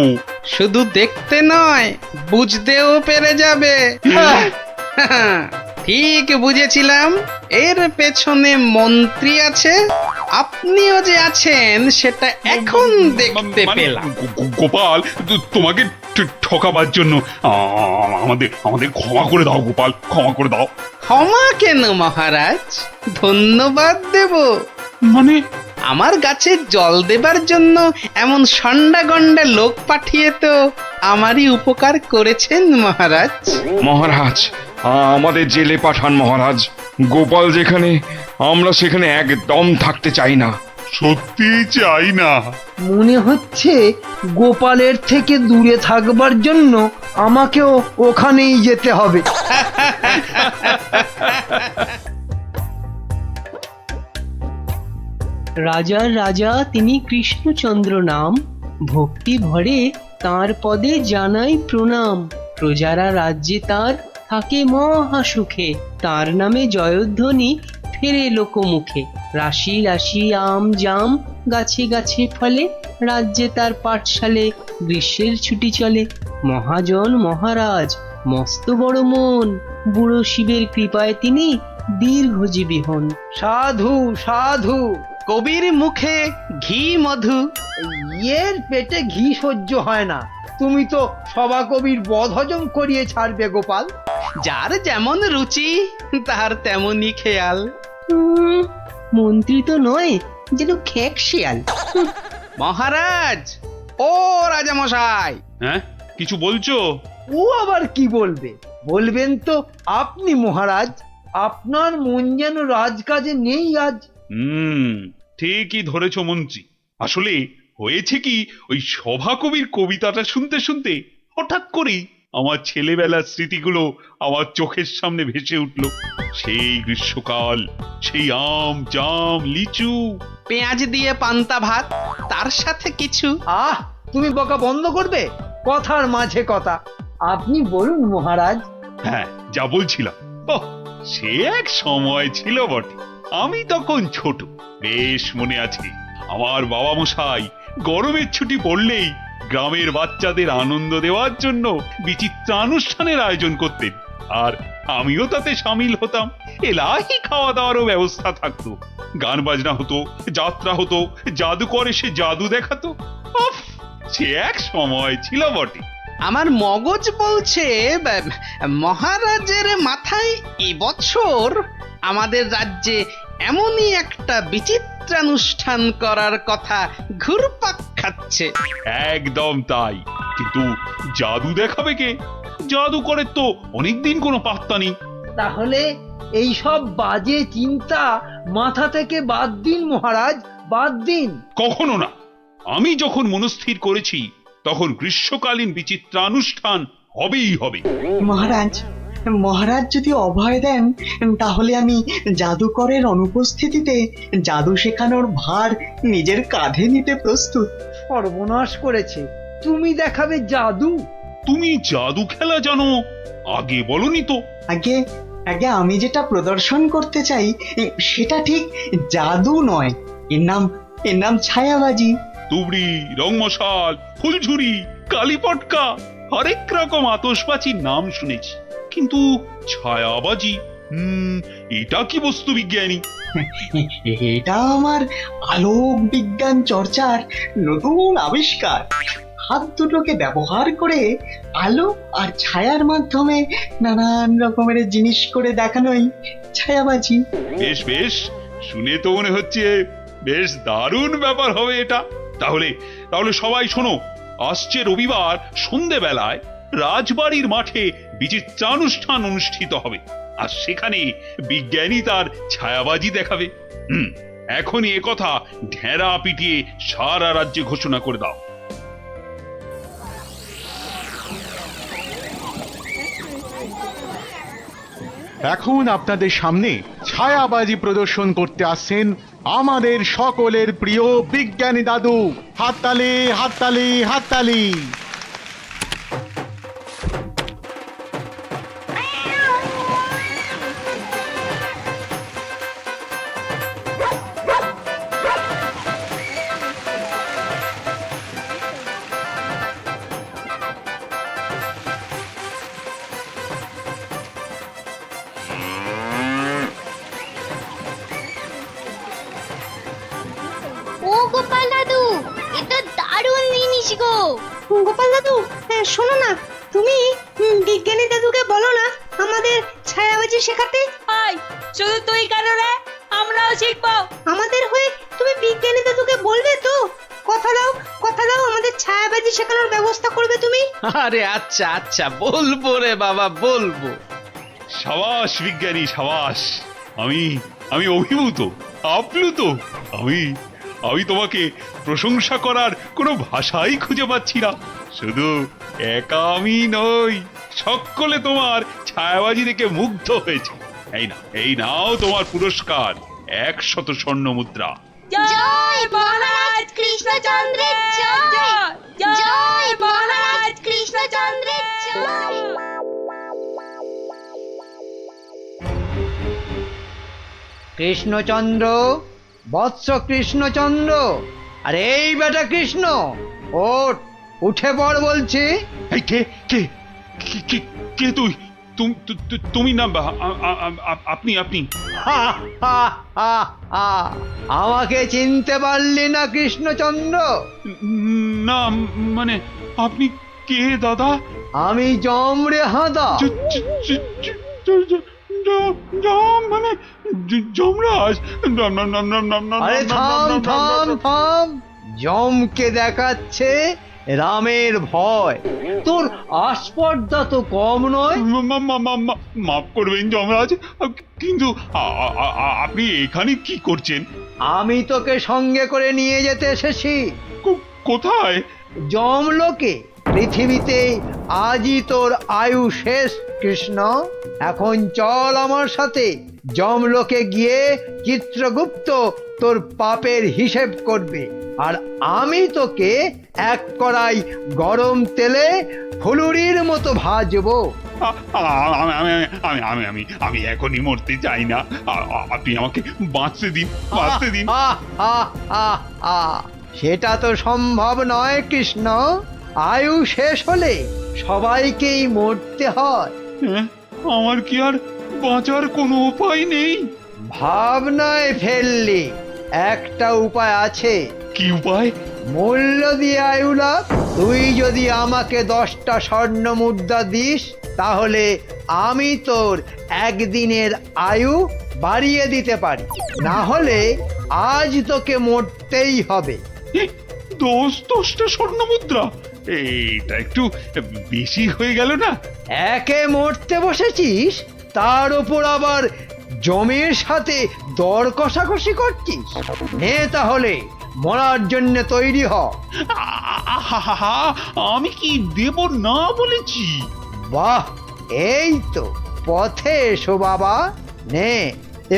শুধু দেখতে নয়, বুঝতেও পেরে যাবে। ঠিক বুঝেছিলাম, এর পেছনে মন্ত্রী আছে। আপনিও যে আছেন সেটা এখন দেখতে পেলাম। গোপাল, তোমাকে ঠকাবার জন্য আমাদের ক্ষমা করে দাও গোপাল, ক্ষমা করে দাও। ক্ষমা কেন মহারাজ, ধন্যবাদ দেব। মানে? আমার গাছে জল দেবার জন্য এমন সন্ডা গন্ডা লোক পাঠিয়ে তো আমারই উপকার করেছেন মহারাজ। মহারাজ, আমাদের জেলে পাঠান মহারাজ। গোপাল যেখানে, আমরা সেখানে একদম থাকতে চাই না। সত্যি চাই না। মনে হচ্ছে গোপালের থেকে দূরে থাকবার জন্য আমাকেও ওখানেই যেতে হবে। রাজার রাজা তিনি কৃষ্ণচন্দ্র নাম, ভক্তি ভরে তাঁর পদে জানাই প্রণাম। প্রজারা রাজ্যে তার থাকে মহা সুখে, তার নামে জয়ধ্বনি ফেরে লোকমুখে। রাশি রাশি আম জাম গাছে গাছে ফলে, রাজ্যে তার পাঠশালে গ্রীষ্মের ছুটি চলে। মহাজন মহারাজ মস্ত বড় মন, বুড়ো শিবের কৃপায় তিনি দীর্ঘজীবী হন। সাধু সাধু, কবির মুখে ঘি মধু। এর পেটে ঘি সহ্য হয় না। তুমি তো সভা কবির বধ হজম করিয়ে ছাড়বে গোপাল। যার যেমন রুচি তার তেমনই খেয়াল। মন্ত্রী তো নয়, যেন খেক শিয়াল। মহারাজ, ও রাজামশাই, হ্যাঁ কিছু বলছো? ও আবার কি বলবে? বলবেন তো আপনি মহারাজ। আপনার মন যেন রাজকাজে নেই আজ। ঠিকই ধরেছো মন্ত্রী। আসলে হয়েছে কি, ওই সভাকবির কবিতাটা শুনতে শুনতে হঠাৎ করেই আমার ছেলেবেলার স্মৃতিগুলো আমার চোখের সামনে ভেসে উঠল। সেই গ্রীষ্মকাল, সেই আম জাম লিচু, পেঁয়াজ দিয়ে পান্তা ভাত, তার সাথে কিছু। তুমি বকা বন্ধ করবে? কথার মাঝে কথা। আপনি বলুন মহারাজ। হ্যাঁ, যা বলছিলাম, সে এক সময় ছিল বটে। আমি তখন ছোট, বেশ মনে আছে। আমার বাবা মশাই গরমের ছুটি পড়লেই গ্রামের বাচ্চাদের আনন্দ দেওয়ার জন্য বিচিত্রানুষ্ঠানের আয়োজন করতেন, আর আমিও তাতে সামিল হতাম। এলাহি খাওয়া দাওয়ারও ব্যবস্থা থাকতো, গান বাজনা হতো, যাত্রা হতো, জাদুকর এসে জাদু দেখাতো। সে এক সময় ছিল বটে। আমার মগজ বলছে মহারাজের মাথায় এবছর আমাদের রাজ্যে এমনই একটা বিচিত্রানুষ্ঠান করার কথা ঘুরপাক খাচ্ছে। একদম তাই, কিন্তু জাদু দেখাবে কে? জাদুকরের তো অনেকদিন কোনো পাত্তা নেই। তাহলে এই সব বাজে চিন্তা মাথা থেকে বাদ দিন মহারাজ, বাদ দিন। কখনো না। আমি যখন মনস্থির করেছি তখন গ্রীষ্মকালীন বিচিত্রানুষ্ঠান হবেই হবে। মহারাজ, মহারাজ যদি অভয় দেন তাহলে আমি জাদুকরের অনুপস্থিতিতে জাদু শেখানোর ভার নিজের কাঁধে নিতে প্রস্তুত। সর্বনাশ করেছে, তুমি দেখাবে জাদু? তুমি জাদু খেলা জানো? আগে বলনি তো। আগে আগে আমি যেটা প্রদর্শন করতে চাই সেটা ঠিক জাদু নয়, এর নাম ছায়াবাজি। তুবড়ি, রংমশাল, ফুলঝুরি, কালীপটকা, হরেক রকম আতশবাজির নাম শুনেছি, কিন্তু ছায়াবাজি, এটা কি বস্তু বিজ্ঞানী? এটা আমার আলোক বিজ্ঞান চর্চার নতুন আবিষ্কার। হাত দুটোকে ব্যবহার করে আলো আর ছায়ার মাধ্যমে নানান রকমের জিনিস করে দেখানোই ছায়াবাজি। বেশ বেশ, শুনে তো মনে হচ্ছে বেশ দারুণ ব্যাপার হবে এটা। তাহলে সবাই শোনো, আসছে রবিবার সন্ধেবেলায় রাজবাড়ির মাঠে বিচিত্রানুষ্ঠান অনুষ্ঠিত হবে, আর সেখানে বিজ্ঞানী তার ছায়াবাজি দেখাবে। এখনই এ কথা ঢেরা পিটিয়ে সারা রাজ্যে ঘোষণা করে দাও। এখন আপনাদের সামনে ছায়াবাজি প্রদর্শন করতে আসছেন আমাদের সকলের প্রিয় বিজ্ঞানী দাদু। হাততালি, হাততালি, হাততালি। ও গোপাল দাদু, এটা দারুণ জিনিস গো। গোপাল দাদু, শোনো না, তুমি বিজ্ঞানী দাদুকে বলো না আমাদের ছায়াবাজি শেখাতে। আয়, শুধু তুই কেন রে? আমরাও শিখবো। আমাদের হয়ে তুমি বিজ্ঞানী দাদুকে বলবে তো? কথা দাও, কথা দাও, আমাদের ছায়াবাজি শেখানোর ব্যবস্থা করবে তুমি। আরে আচ্ছা আচ্ছা, বলবো রে বাবা, বলবো। সাবাস বিজ্ঞানী, সাবাস। আমি অভিভূত, আপ্লুত। আমি তোমাকে প্রশংসা করার কোনো ভাষাই খুঁজে পাচ্ছি না। শুধু একা আমি নই, সকলে তোমার ছায়াবাজি দেখে মুগ্ধ হয়েছে। এই নাও তোমার পুরস্কার, 100 স্বর্ণ মুদ্রা। জয় মহারাজ কৃষ্ণচন্দ্রের জয়, জয় মহারাজ কৃষ্ণচন্দ্রের জয়। কৃষ্ণচন্দ্র, বৎস কৃষ্ণচন্দ্র, আরে এই বেটা কৃষ্ণ, ওঠ, উঠে পড় বলছি। এই কে কে কে কে তুই? তুমি না, আপনি? আমাকে চিনতে পারলি না কৃষ্ণচন্দ্র? না, মানে আপনি কে দাদা? আমি যম রে হাঁদা। মানে যমরাজ? আরে থাম থাম থাম, যমকে দেখাচ্ছে রামের ভয়, তোর আস্পর্ধা তো কম নয়। মাফ করবেন যমরাজ, কিন্তু আপনি এখানে কি করছেন? আমি তোকে সঙ্গে করে নিয়ে যেতে এসেছি। কোথায়? যমলোকে। পৃথিবীতে আজই তোর আয়ু শেষ কৃষ্ণ। এখন চল আমার সাথে, যমলোকে গিয়ে চিত্রগুপ্ত তোর পাপের হিসেব করবে, আর আমি তোকে এক কড়াই গরম তেলে ফুলুরির মতো ভাজবো। আমি এখনই মরতে চাই না, আপনি আমাকে বাঁচতে দিন, বাঁচতে দিন। সেটা তো সম্ভব নয় কৃষ্ণ, আয়ু শেষ হলে সবাইকেই মরতে হয়। আমার কি আর বাঁচার কোনো উপায় নেই? ভাবনায় ফেললি, একটা উপায় আছে। কি উপায়? মূল্য দিয়ে আয়ু লাভ। তুই যদি আমাকে 10টা স্বর্ণ মুদ্রা দিস, তাহলে আমি তোর একদিনের আয়ু বাড়িয়ে দিতে পারি, না হলে আজ তোকে মরতেই হবে। 10টা স্বর্ণ মুদ্রা? এটা একটু বেশি হয়ে গেল না? একে মরতে বসেছিস, তার উপর আবার জমির সাথে দর কষাকষি করছিস। নে তাহলে, মরার জন্য তৈরি হ। আমি কি দেব না বলেছি? বাহ, এই তো পথে এসো বাবা। নে,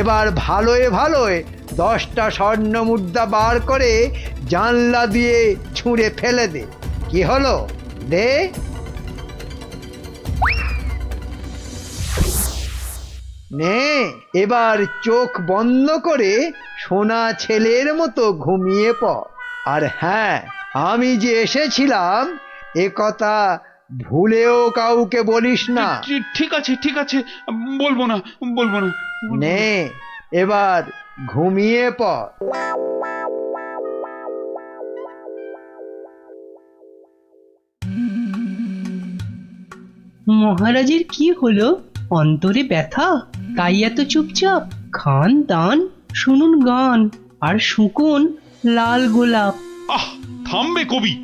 এবার ভালোয় ভালোয় 10টা স্বর্ণ মুদ্রা বার করে জানলা দিয়ে ছুঁড়ে ফেলে দে। কি হলো, দে। নে, এবার চোখ বন্ধ করে সোনা ছেলের মতো ঘুমিয়ে পড়। আর হ্যাঁ, আমি যে এসেছিলাম এ কথা ভুলেও কাউকে বলিস না। ঠিক আছে, ঠিক আছে, বলবো না, বলবো না। নে, এবার ঘুমিয়ে পড়। মহারাজের কি হলো? অন্তরে ব্যথা, তাই এত চুপচাপ? খান দান, শুনুন গান, আর শুকুন লাল গোলাপ। আহ, থামবে কবি,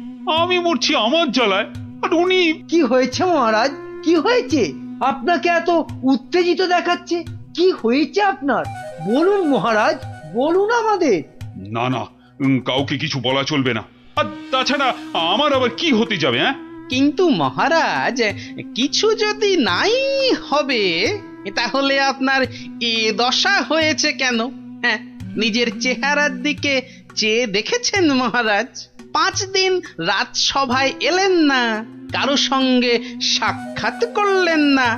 আমি মরছি আমার জ্বালায়, আর উনি। কি হয়েছে মহারাজ, কি হয়েছে? আপনাকে এত উত্তেজিত দেখাচ্ছে, কি হয়েছে আপনার? বলুন মহারাজ, বলুন আমাদের। না না, কাউকে কিছু বলা চলবে না। আর তাছাড়া আমার আবার কি হতে যাবে? হ্যাঁ, কিন্তু মহারাজ, কিছু যদি নাই হবে, তাহলে আপনার এ দশা হয়েছে কেন? হ্যাঁ, নিজের চেহারার দিকে চেয়ে দেখেছেন মহারাজ? 5 দিন রাজসভায় এলেন না, কারো সঙ্গে সাক্ষাৎ করলেন না।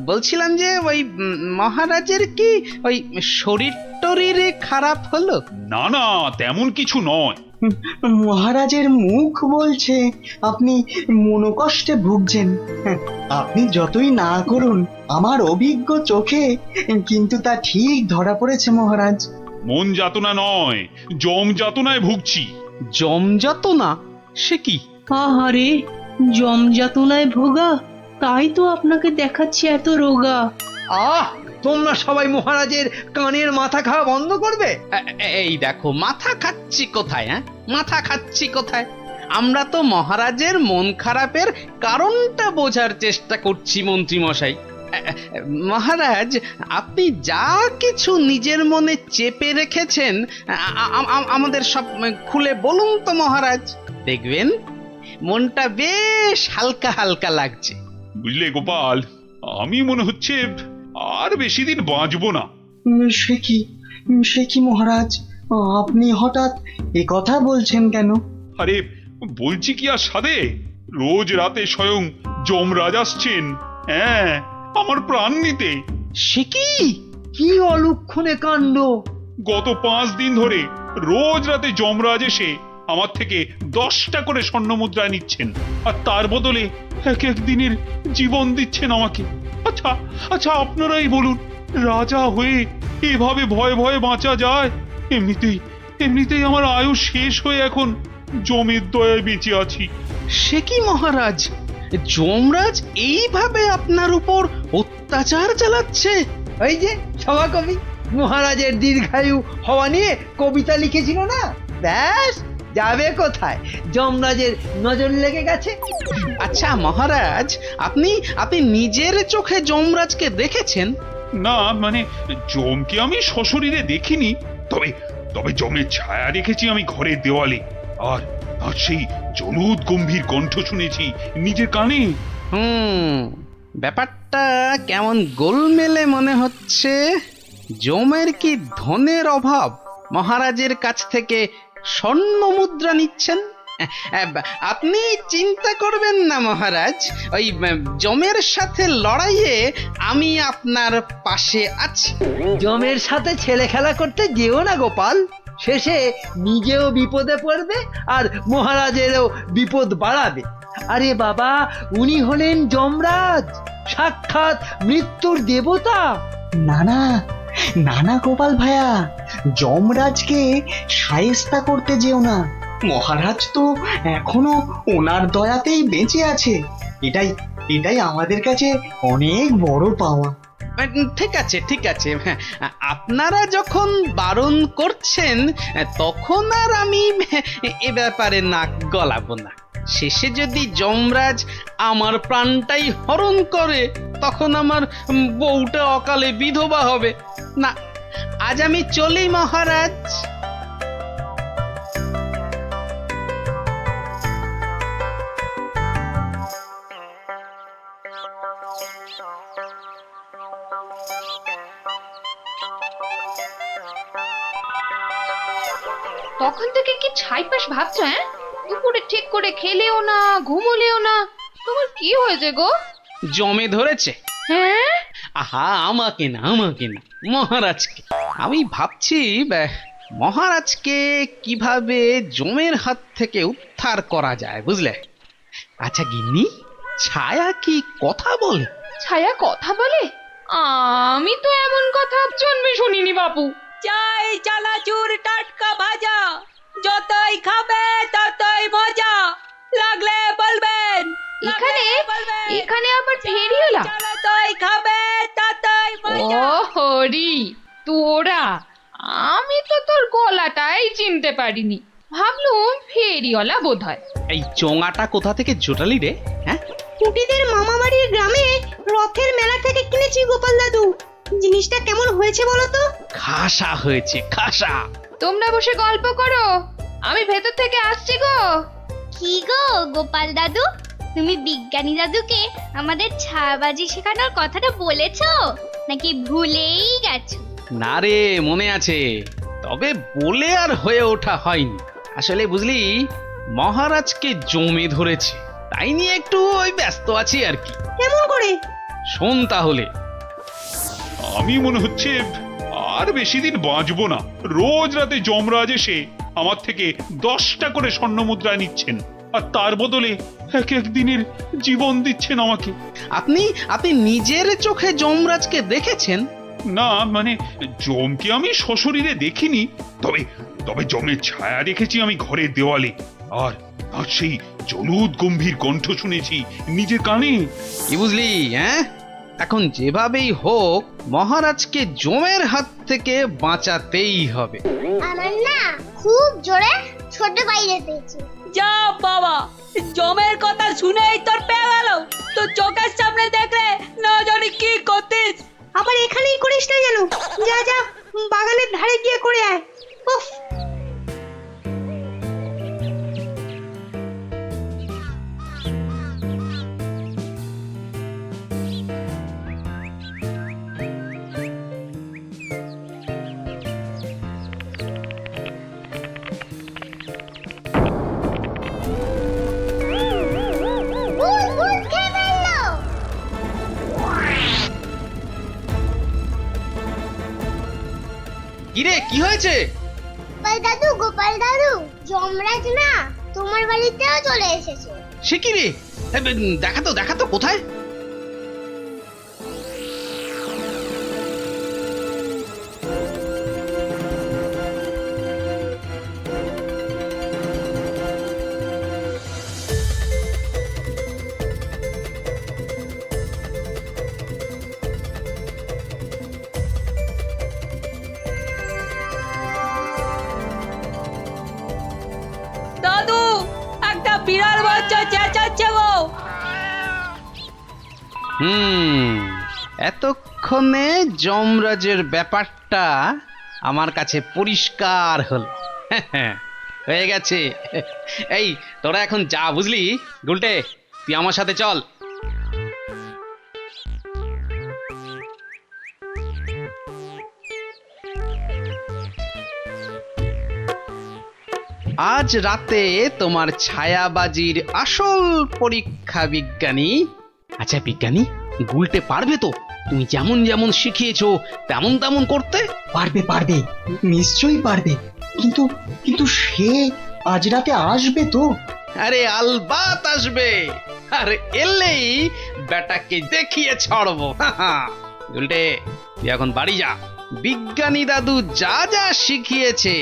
বলছিলাম যে ওই মহারাজের কি ওই শরীর টরীরে খারাপ হলো? না না, তেমন কিছু নয়। মহারাজের মুখ বলছে আপনি মনোকষ্টে ভুগছেন। আপনি যতই না করুন, আমার অভিজ্ঞ চোখে কিন্তু তা ঠিক ধরা পড়েছে মহারাজ। মন যাতনা নয়, জম যাতনায় ভুগছি। জম যাতনা? সে কি? আহারে, জম যাতনায় ভোগা, তাই তো আপনাকে দেখাচ্ছি এত রোগা। আহ, তোমরা সবাই মহারাজের কানের মাথা খাওয়া বন্ধ করবে। এই দেখো, মাথা খাচ্ছি কোথায়? হ্যাঁ, মাথা খাচ্ছি কোথায়? আমরা তো মহারাজের মন খারাপের কারণটা বোঝার চেষ্টা করছি মন্ত্রী মশাই। মহারাজ, আপনি যা কিছু নিজের মনে চেপে রেখেছেন আমাদের সব খুলে বলুন তো মহারাজ। দেখবেন মনটা বেশ হালকা হালকা লাগছে। বুঝলে গোপাল, আমি মনে হচ্ছে আর বেশি দিন বাঁচবো না। সে কি মহারাজ, আপনি হঠাৎ এ কথা বলছেন কেন? আরে বলছি কি আর সাধে, রোজ রাতে স্বয়ং যমরাজ আসছেন, হ্যাঁ, আমার প্রাণ নিতে। সে কি? কি অলক্ষণে কাণ্ড! গত 5 দিন ধরে রোজ রাতে যমরাজ এসে আমার থেকে 10টা করে স্বর্ণ মুদ্রা নিচ্ছেন, আর তার বদলে এক এক দিনের জীবন দিচ্ছেন আমাকে। আচ্ছা আচ্ছা, আপনারাই বলুন, রাজা হয়ে এভাবে ভয়ে ভয়ে বাঁচা যায়? এমনিতেই আমার আয়ু শেষ হয়ে এখন জমের দয়ায় বেঁচে আছি। সে কি মহারাজ, যমরাজ এইভাবে আপনার উপর অত্যাচার চালাচ্ছে? ওই যে সভাকবি মহারাজের দীর্ঘায়ু হওয়া নিয়ে কবিতা লিখেছিল না, ব্যাস যাবে কোথায়, যমরাজের নজর লেগে গেছে। আচ্ছা মহারাজ, আপনি আপনি নিজের চোখে যমরাজকে দেখেছেন? না মানে জমকে আমি সশরীরে দেখিনি, তবে তবে জমের ছায়া দেখেছি আমি ঘরের দেওয়ালে, আর আর সেই জলুদ গম্ভীর কণ্ঠ শুনেছি নিজের কানে। ব্যাপারটা কেমন গোলমেলে মনে হচ্ছে। জমের কি ধনের অভাব? মহারাজের কাছ থেকে স্বর্ণ মুদ্রা নিচ্ছেন? আপনি চিন্তা করবেন না মহারাজ, ওই জমের সাথে লড়াইয়ে আমি আপনার পাশে আছি। জমের সাথে ছেলে খেলা করতে যেও না গোপাল, শেষে নিজেও বিপদে পড়বে আর মহারাজেরও বিপদ বাড়াবে। আরে বাবা, উনি হলেন যমরাজ, সাক্ষাৎ মৃত্যুর দেবতা। না না না না গোপাল ভাইয়া, যমরাজকে শায়েস্তা করতে যেও না। মহারাজ তো এখনো ওনার দয়াতেই বেঁচে আছে। এটাই এটাই আমাদের কাছে অনেক বড় পাওয়া। ঠিক আছে ঠিক আছে, হ্যাঁ, আপনারা যখন বারণ করছেন তখন আর আমি এ ব্যাপারে নাক গলাবো না। শেষে যদি যমরাজ আমার প্রাণটাই হরণ করে তখন আমার বউটা অকালে বিধবা হবে না। আজ আমি চলি মহারাজ। তখন থেকে কি ছাইপাশ ভাবছো? হ্যাঁ, দুপুরে ঠিক করে খেলেও না, ঘুমোলেও না, তোমার কি হয়েছে গো? জমে ধরেছে। হ্যাঁ, আহা, আমাকে না মহারাজকে। আমি ভাবছি মহারাজকে কিভাবে জমের হাত থেকে উদ্ধার করা যায়, বুঝলে? আচ্ছা গিন্নি, ছায়া কি কথা বলে? ছায়া কথা বলে? আমি তো এমন কথা জন্মে শুনিনি বাপু। চাই চানাচুর টাটকা ভাজা, যতই খাবে ততই মজা, লাগলে বলবেন। এখানে আবার ফেরিওয়ালা? যতই খাবে ততই মজা। ও হরি, তোরা! আমি তো তোর গলাটাই চিনতে পারিনি, ভাবলুম ফেরিওয়ালা বোধহয়। এই চোঙাটা কোথা থেকে জোটালি রে? হ্যাঁ, কুটিদের মামা বাড়ির গ্রামে রথের মেলা থেকে কিনেছি গোপাল দাদু। জিনিসটা কেমন হয়েছে বলো তো? খাসা হয়েছে, খাসা। তোমরা বসে গল্প করো, আমি ভেতর থেকে আসছি গো। কি গো গোপাল দাদু, তুমি বিজ্ঞানী দাদুকে আমাদের ছায়াবাজি শেখানোর কথাটা বলেছো নাকি ভুলেই গেছো? না রে, মনে আছে, তবে বলে আর হয়ে ওঠা হয়নি। আসলে বুঝলি, মহারাজকে জমে ধরেছে, তাই নিয়ে একটু ওই ব্যস্ত আছি আর কি। কেমন করে? শোন তাহলে। আমি মনে হচ্ছে আর বেশি দিন বাঁচবো না। রোজ রাতে যমরাজ এসে আমার থেকে 10টা করে স্বর্ণ মুদ্রা নিচ্ছেন, আর তার বদলে এক এক দিনের জীবন দিচ্ছেন আমাকে। আপনি নিজের চোখে যমরাজকে দেখেছেন? না মানে জমকে আমি সশরীরে দেখিনি, তবে তবে জমের ছায়া দেখেছি আমি ঘরের দেওয়ালে, আর আর সেই জলুদ গম্ভীর কণ্ঠ শুনেছি নিজের কানে। কি বুঝলি? হ্যাঁ, এখন যেভাবেই হোক মহারাজকে জমের হাত থেকে বাঁচাতেই হবে। আমার না খুব জোরে ছোট বাইরে পেয়েছে। যা বাবা, জমের কথা শুনেই তোর পেয়ে গেল, তো চোখের সামনে দেখলে না জানি কি করতিস। আবার এখানেই করিস না যেন, যা যা বাগানের ধারে গিয়ে করে আয়। উফ, কিরে, কি হয়েছে? গোপাল দাদু, যমরাজ না তোমার বাড়িতেও চলে এসেছে। সে কি রে? দেখা তো কোথায়? বিড়াল বাচ্চা চেঁচাচ্ছে গো। এতক্ষণে যমরাজের ব্যাপারটা আমার কাছে পরিষ্কার হল। হয়ে গেছে। এই তোরা এখন যা, বুঝলি? গুলটে, তুই আমার সাথে চল। আজ রাতে তোমার ছায়াবাজির আসল পরীক্ষা বিজ্ঞানী। আচ্ছা বিজ্ঞানী, গুলটে পারবে তো তুমি যেমন যেমন শিখিয়েছো তেমন তেমন করতে? পারবে পারবে, নিশ্চয়ই পারবে। কিন্তু কিন্তু সে আজ রাতে আসবে তো? আরে আলবাত আসবে, আর এলেই বেটাকে দেখিয়ে ছাড়বো। গুলটে, তুই এখন বাড়ি যা। বিজ্ঞানী দাদু যা যা শিখিয়েছে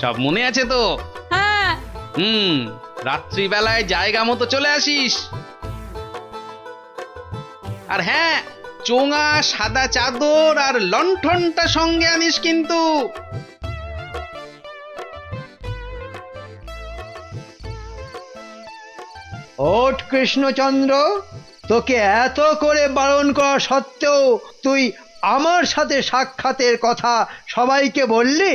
সব মনে আছে তো? হ্যাঁ। রাত্রিবেলায় জায়গা মতো চলে আসিস। আর হ্যাঁ, চোঙা, সাদা চাদর আর লণ্ঠনটা সঙ্গে আনিস কিন্তু। ওঠ কৃষ্ণচন্দ্র, তোকে এত করে বারণ করা সত্ত্বেও তুই আমার সাথে সাক্ষাতের কথা সবাইকে বললি?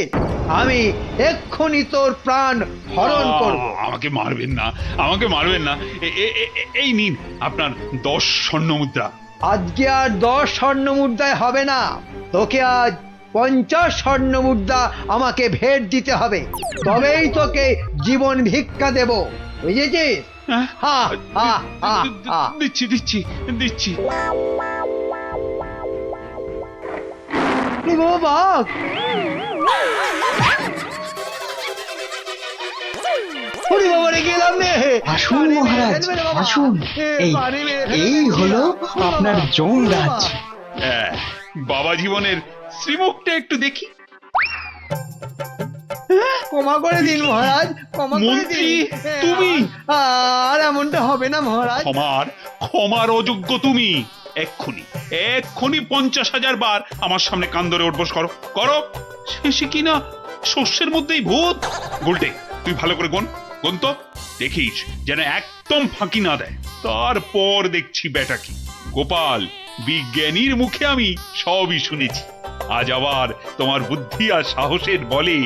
আমি এক্ষুনি তোর প্রাণ হরণ করব। আমাকে মারবেন না, আমাকে মারবেন না। এই নিন আপনার 10 স্বর্ণ মুদ্রা। আজকে আর 10 স্বর্ণ মুদ্রায় হবে না, তোকে আজ 50 স্বর্ণ মুদ্রা আমাকে ভেট দিতে হবে, তবেই তোকে জীবন ভিক্ষা দেব, বুঝেছিস? দিচ্ছি দিচ্ছি দিচ্ছি। বাঘ, আসুন মহারাজ, আসুন। এই হলো আপনার যমরাজ। বাবা জীবনের শ্রীমুখটা একটু দেখি। ক্ষমা করে দিন মহারাজ, ক্ষমা করে মন্ত্রী, দিন। তুমি? আর এমনটা হবে না মহারাজ। ক্ষমার অযোগ্য তুমি। এক্ষুনি 50,000 বার আমার সামনে কান ধরে উঠবোস করো করো। শেষে কিনা শস্যের মধ্যেই ভূত। গুলটে, তুই ভালো করে গুন তো, দেখিস যেন একদম ফাঁকি না দেয়। তারপর দেখছি বেটা কি। গোপাল, বিজ্ঞানীর মুখে আমি সবই শুনেছি। আজ আবার তোমার বুদ্ধি আর সাহসের বলে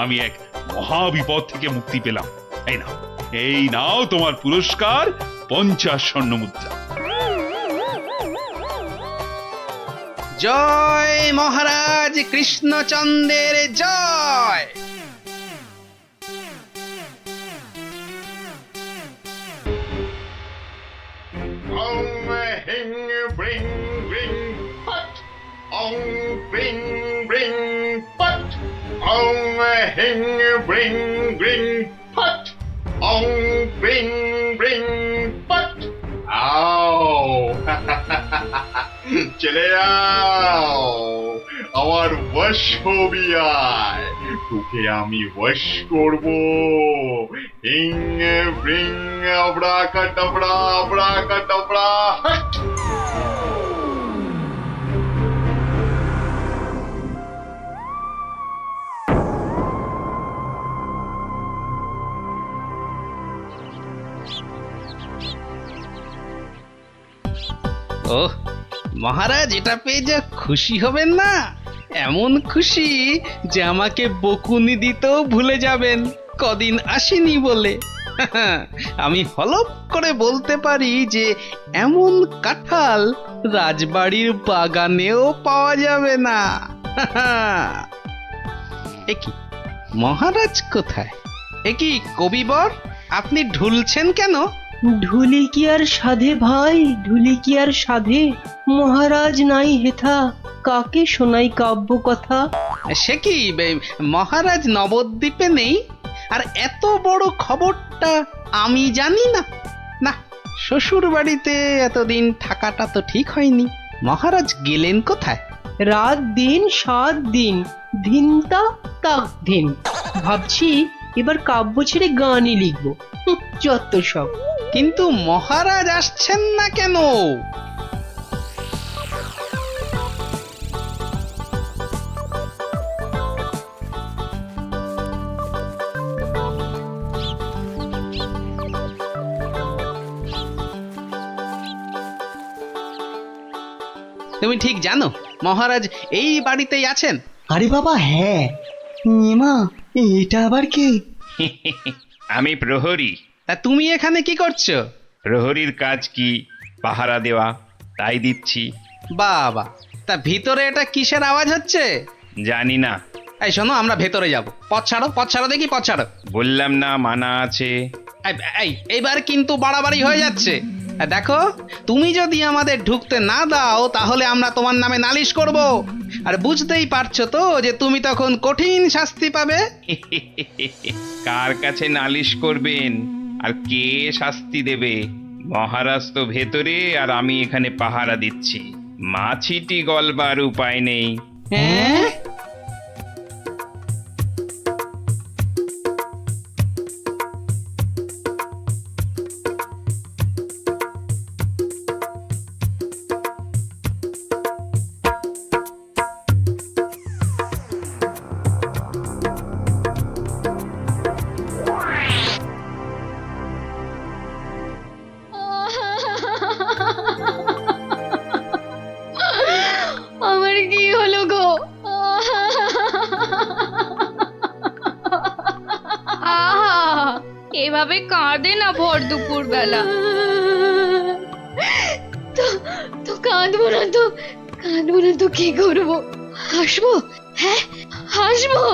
আমি এক মহাবিপদ থেকে মুক্তি পেলাম। এই নাও তোমার পুরস্কার, 50 স্বর্ণ মুদ্রা। জয় মহারাজ কৃষ্ণচন্দ্রের জয়। চলে যাও, আমার বশ হবি আয়, তোকে আমি বশ করবো। হিং ব্রিং আবড়াকাটাবড়া আবড়াকাটাবড়া। ওহ মহারাজ, এটা পেয়ে যা খুশি হবেন না, এমন খুশি যে আমাকে বকুনি দিতেও ভুলে যাবেন কদিন আসেনি বলে। আমি হলপ করে বলতে পারি যে এমন কাঁঠাল রাজবাড়ির বাগানেও পাওয়া যাবে না। একি মহারাজ কোথায়? একি কবিবর, আপনি ঢুলছেন কেন? ঢুলি কি আর সাধে ভাই, ঢুলি কি আর সাধে? মহারাজ নাই হেথা, কাকে শোনাই কাব্য কথা? সে কি, মহারাজ নবদ্বীপে নেই আর এত বড় খবরটা আমি জানি না? না, শ্বশুর বাড়িতে এতদিন থাকাটা তো ঠিক হয়নি। মহারাজ গেলেন কোথায়? রাত দিন 7 দিন, ধিনতা তাক দিন। ভাবছি এবার কাব্য ছেড়ে গানই লিখবো। যত সব। কিন্তু মহারাজ আসছেন না কেন? তুমি ঠিক জানো মহারাজ এই বাড়িতেই আছেন? আরে বাবা হ্যাঁ, এমা এটা আবার কে? আমি প্রহরী। তা তুমি এখানে কি করছো? প্রহরীর কাজ কি? পাহারা দেওয়া, তাই দিচ্ছি। বাবা, তা ভিতরে এটা কিসের আওয়াজ হচ্ছে? জানি না। এই শোনো, আমরা ভেতরে যাব। পথ ছাড়ো দেখি, পথ ছাড়ো। বললাম না মানা আছে। এইবার কিন্তু বাড়াবাড়ি হয়ে যাচ্ছে। দেখো, তুমি যদি আমাদের ঢুকতে না দাও তাহলে আমরা তোমার নামে নালিশ করব, আর বুঝতেই পারছো তো যে তুমি তখন কঠিন শাস্তি পাবে। কার কাছে নালিশ করবেন আর কে শাস্তি দেবে? মহারাজ তো ভেতরে আর আমি এখানে পাহারা দিচ্ছি। মাছিটি গলবার উপায় নেই। হ্যাঁ, আমার কি হলো গো? আহা, এভাবে কাঁদে না ভর দুপুর বেলা। তো কাঁদবো না তো কি করবো? হাসবো? হ্যাঁ, হাসবো।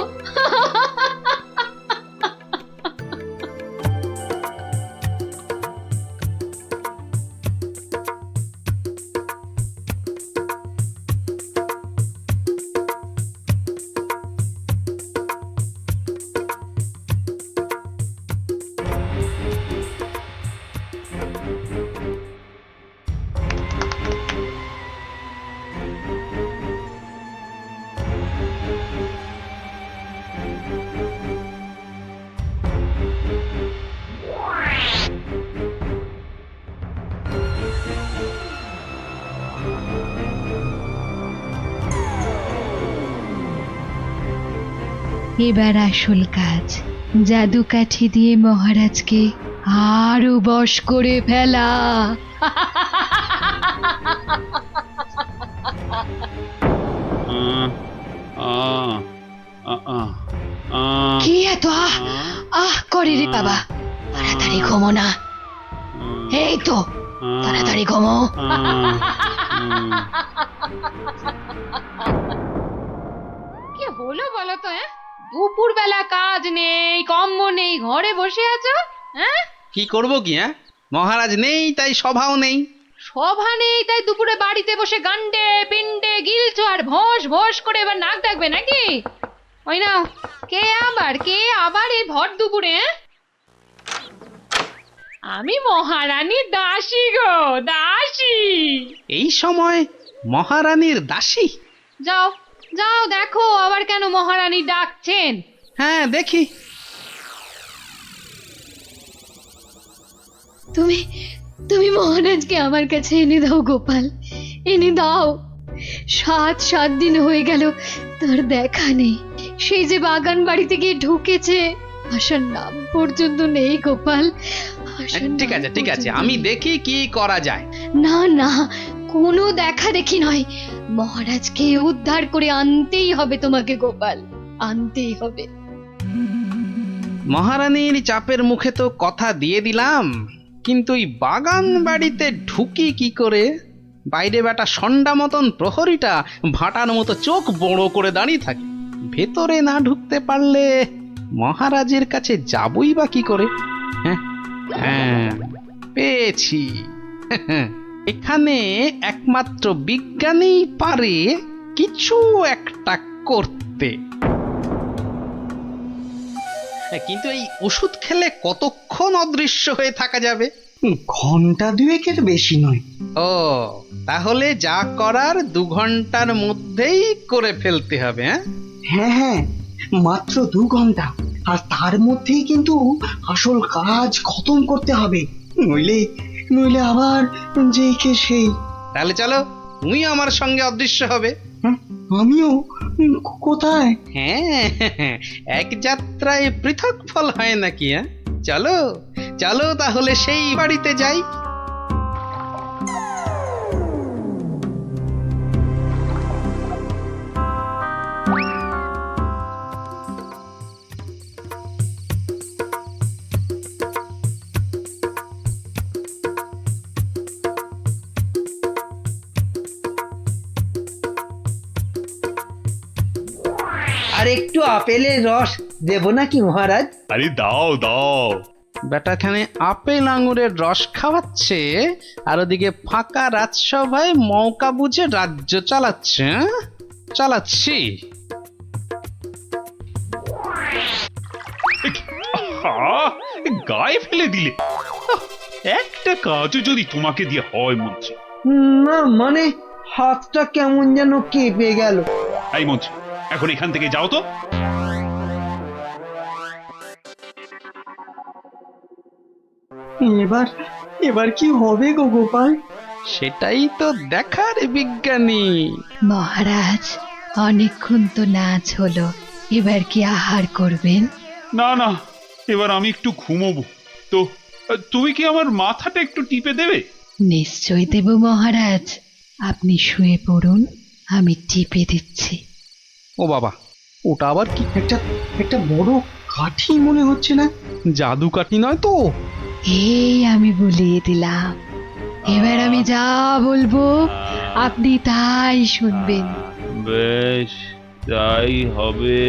এবার আসল কাজ, জাদু কাঠি দিয়ে মহারাজকে আরো বশ করে ফেলা। কি এত আহ করে রে বাবা? তাড়াতাড়ি ঘুমো না। এই তো, তাড়াতাড়ি ঘুমো। কি হলো বলো তো? দুপুর বেলা কাজ নেই, কম্ম নেই, ঘরে বসে আছো? হ্যাঁ, কি করব কি? মহারাজ নেই তাই সভাও নেই। সভা নেই তাই দুপুরে বাড়িতে বসে গান্ডে পিন্ডে গিলছো আর ভস ভস করে এবার নাক ডাকবে নাকি? ওই নাও, কে আবার এই ভর দুপুরে? আমি মহারানীর দাসী গো, দাসী। এই সময় মহারানীর দাসী? যাও যাও, দেখো আবার কেন মহারানী ডাকছেন। হ্যাঁ, দেখি। তুমি মহারাজকে আমার কাছে এনে দাও গোপাল, এনে দাও। 7 দিন হয়ে গেল তার দেখা নেই। সেই যে বাগান বাড়িতে গিয়ে ঢুকেছে, আসার নাম পর্যন্ত নেই গোপাল। ঠিক আছে, আমি দেখি কি করা যায়। না, কোনো দেখা দেখি নয়, মহারাজকে উদ্ধার করে আনতেই হবে তোমাকে গোপাল, আনতেই হবে। মহারানীর চাপের মুখে তো কথা দিয়ে দিলাম, কিন্তু এই বাগান বাড়িতে ঢুকি কি করে? বাইরে বেটা সন্ডা মতন প্রহরীটা ভাটার মতো চোখ বড় করে দাঁড়িয়ে থাকে। ভেতরে না ঢুকতে পারলে মহারাজের কাছে যাবই বা কি করে? হ্যাঁ, পেয়েছি। এখানে একমাত্র বিজ্ঞানী পারে কিছু একটা করতে। কিন্তু এই ওষুধ খেলে কতক্ষণ অদৃশ্য হয়ে থাকা যাবে? ঘন্টা 2 বেশি নয়। ও, তাহলে যা করার 2 ঘন্টার মধ্যেই করে ফেলতে হবে। হ্যাঁ, মাত্র 2 ঘন্টা, আর তার মধ্যেই কিন্তু আসল কাজ খতম করতে হবে, নইলে আবার যেই কে সেই। তাহলে চলো, তুমি আমার সঙ্গে অদৃশ্য হবে। আমিও? কোথায়? হ্যাঁ, এক যাত্রায় পৃথক ফল হয় নাকি? চলো চলো তাহলে সেই বাড়িতে যাই। আর একটু আপেলের রস দেব নাকি মহারাজ? আরে দাও দাও। বেটাখানে আপেল আঙুরের রস খাওয়াচ্ছে আর ওদিকে ফাঁকা রাজসভায় মৌকা বুঝে রাজ্য চালাচ্ছে। হ্যাঁ? চালাচ্ছি। আহা, গায়ে ফেলে দিলে। আহ, একটা কাজও যদি তোমাকে দিয়ে হয় মন্ত্রী। না মানে হাতটা কেমন যেন কেঁপে গেল। এই মন্ত্রী, এখন এখান থেকে যাও তো। এবার এবার কি হবে গো গোপাল? সেটাই তো দেখার বিজ্ঞানী। মহারাজ, অনেকক্ষণ তো নাচ হলো, এবার কি আহার করবেন? না না, এবার আমি একটু ঘুমোবো। তো তুমি কি আমার মাথাটা একটু টিপে দেবে? নিশ্চয় দেব মহারাজ, আপনি শুয়ে পড়ুন, আমি টিপে দিচ্ছি। ও বাবা, ওটা আবার কি? একটা একটা বড় কাঠি মনে হচ্ছে না? জাদু কাঠি নয় তো? এই আমি বলিয়ে দিলাম, এবার আমি যা বলবো আপনি তাই শুনবেন। বেশ, তাই হবে।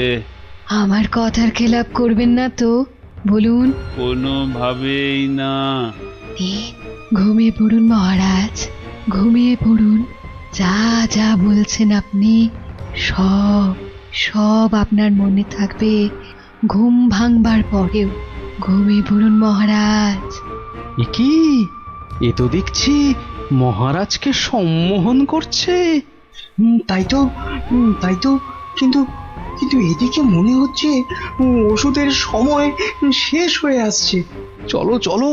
আমার কথার খেলাপ করবেন না তো, বলুন। কোনোভাবেই না। ঘুমিয়ে পড়ুন মহারাজ, ঘুমিয়ে পড়ুন। যা যা বলছেন আপনি সব সব আপনার মনে থাকবে ঘুম ভাঙবার পরেও। ঘুমিয়ে পড়ুন মহারাজ। এ কি? এ তো দেখছি মহারাজকে সম্মোহন করছে। তাই তো, তাই তো। কিন্তু কিন্তু এদিকে মনে হচ্ছে ওষুধের সময় শেষ হয়ে আসছে। চলো চলো।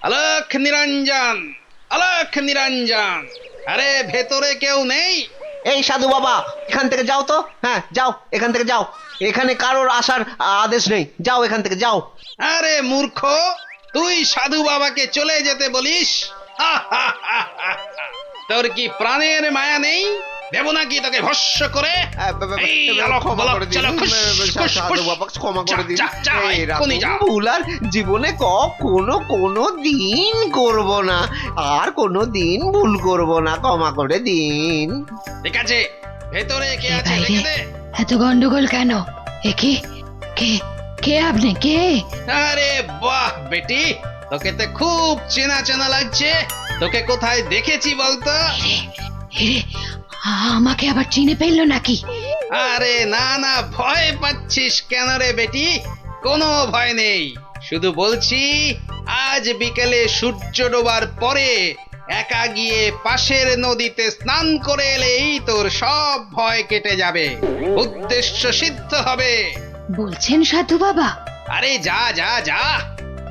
আলোক নিরঞ্জন, আলোক নিরঞ্জন, আরে ভেতরে কেউ নেই? এই সাধু বাবা, এখান থেকে যাও তো। হ্যাঁ যাও, এখান থেকে যাও। এখানে কারোর আসার আদেশ নেই, যাও এখান থেকে যাও। আরে মূর্খ, তুই সাধু বাবাকে চলে যেতে বলিস? তোর কি প্রাণের মায়া নেই? দেব নাকি তোকে ভস্য করে? এই আলোক বলক, চলো, খুশ, খুশ, সাধু খুশ। বাবা ক্ষমা করে দিন। যা, যা, এক্ষুনি যা। ভুল আর জীবনে কোনো দিন করব না, আর কোনো দিন ভুল করব না, ক্ষমা করে দিন। ঠিক আছে, ভেতরে কে এ আছে বাইরে দেখে দে। এত গন্ডগোল কেন? এ কে কে কে আপনি? কে? আরে বাহ বেটি, তোকে তো খুব চেনা চেনা লাগছে। তোকে কোথায় দেখেছি বলতো? এরে, আমাকে আবার চিনে ফেললো নাকি? আরে না না, ভয় পাচ্ছিস কেন রে বেটি? কোনো ভয় নেই, শুধু বলছি আজ বিকেলে সূর্য ডোবার পরে একা গিয়ে পাশের নদীতে স্নান করে এলেই তোর সব ভয় কেটে যাবে, উদ্দেশ্য সিদ্ধ হবে। বলছেন সাধু বাবা? আরে যা যা যা,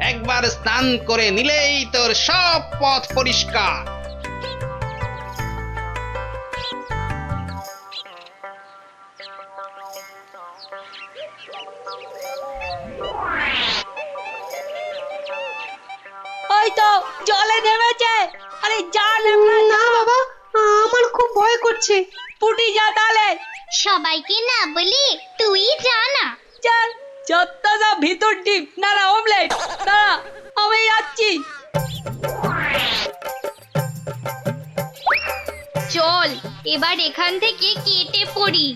একবার স্নান করে নিলেই তোর সব পথ পরিষ্কার। ওই তো জলে নেমেছে। আরে যা না বাবা, আমার খুব ভয় করছে। পুটি যা তাহলে। সবাইকে না বলি তুই যা না। চল, যতটা যা ভিতর ডিপ না না অমলেট। দাঁড়া, আমি যাচ্ছি। চল এবার এখান থেকে কেটে পড়ি।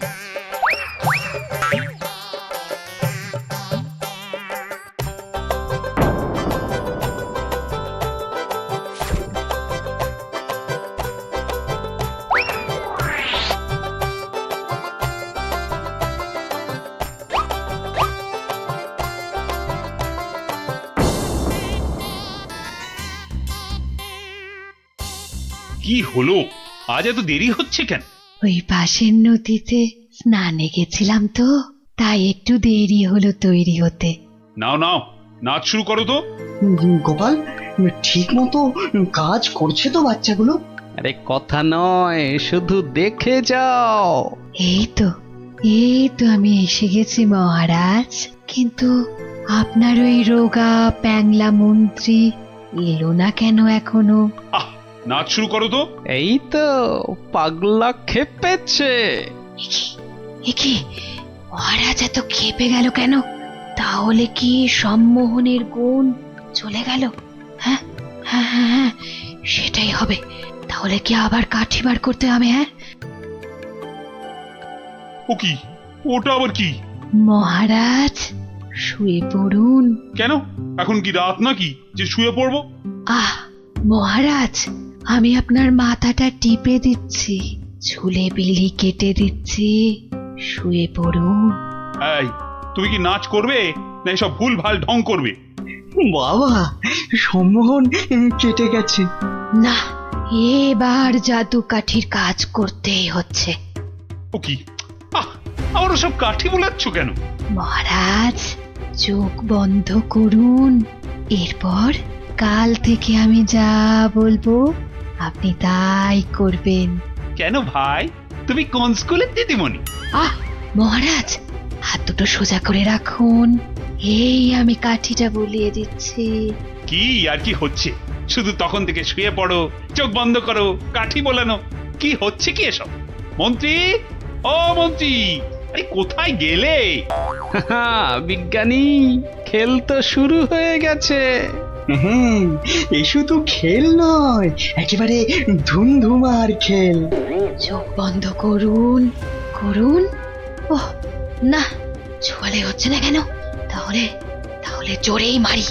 কি হলো? আজ এত দেরি হচ্ছে কেন? ওই পাশের নদীতে স্নানে গেছিলাম তো, তাই একটু দেরি হলো তৈরি হতে। নাও নাও, নাচ শুরু করো তো। গোপাল, ঠিক মতো কাজ করছে তো বাচ্চাগুলো? আরে কথা নয়, শুধু দেখে যাও। এই তো আমি এসে গেছি মহারাজ, কিন্তু আপনার ওই রোগা প্যাংলা মন্ত্রী এলো না কেন এখনো? নাচ শুরু করো তো। এই তো পাগলা খেপেছে। এ কি মহারাজ এত খেপে গেল কেন? তাহলে কি সম্মোহনের গুণ চলে গেল? হ্যাঁ হ্যাঁ হ্যাঁ হ্যাঁ, সেটাই হবে। তাহলে কি আবার কাঠি বার করতে হবে? হ্যাঁ, ও কি? ওটা আবার কি? মহারাজ শুয়ে পড়ুন। কেন, এখন কি রাত নাকি যে শুয়ে পড়বো? আহ মহারাজ, আমি আপনার মাথাটা টিপে দিচ্ছি, চুলে বিলি কেটে দিচ্ছি, শুয়ে পড়ুন। এই, তুমি কি নাচ করবে না এসব ভুল ভাল ঢং করবে? বাবা, সম্মোহন কেটে গেছে। না, এবার জাদু কাঠির কাজ করতেই হচ্ছে। ও কি? আবার ওসব কাঠি বোলাচ্ছ কেন? মহারাজ চোখ বন্ধ করুন, এরপর কাল থেকে আমি যা বলবো আপনি তাই করবেন। কেন ভাই, তুমি কোন স্কুলের দিদিমণি? মহারাজ, হাত দুটো সোজা করে রাখুন, এই আমি কাঠিটা বলিয়ে দিচ্ছি। কি আর কি হচ্ছে? শুধু তখন থেকে শুয়ে পড়ো, চোখ বন্ধ করো, কাঠি বোলানো, কি হচ্ছে কি এসব? মন্ত্রী, ও মন্ত্রী, আরে কোথায় গেলে? বিজ্ঞানী, খেল তো শুরু হয়ে গেছে। হ্যাঁ, এ শুধু খেল নয়, একেবারে ধুমধুমার খেল। চোখ বন্ধ করুন, করুন। ওহ না, ছোয়ালে হচ্ছে না কেন? তাহলে তাহলে জোরেই মারি।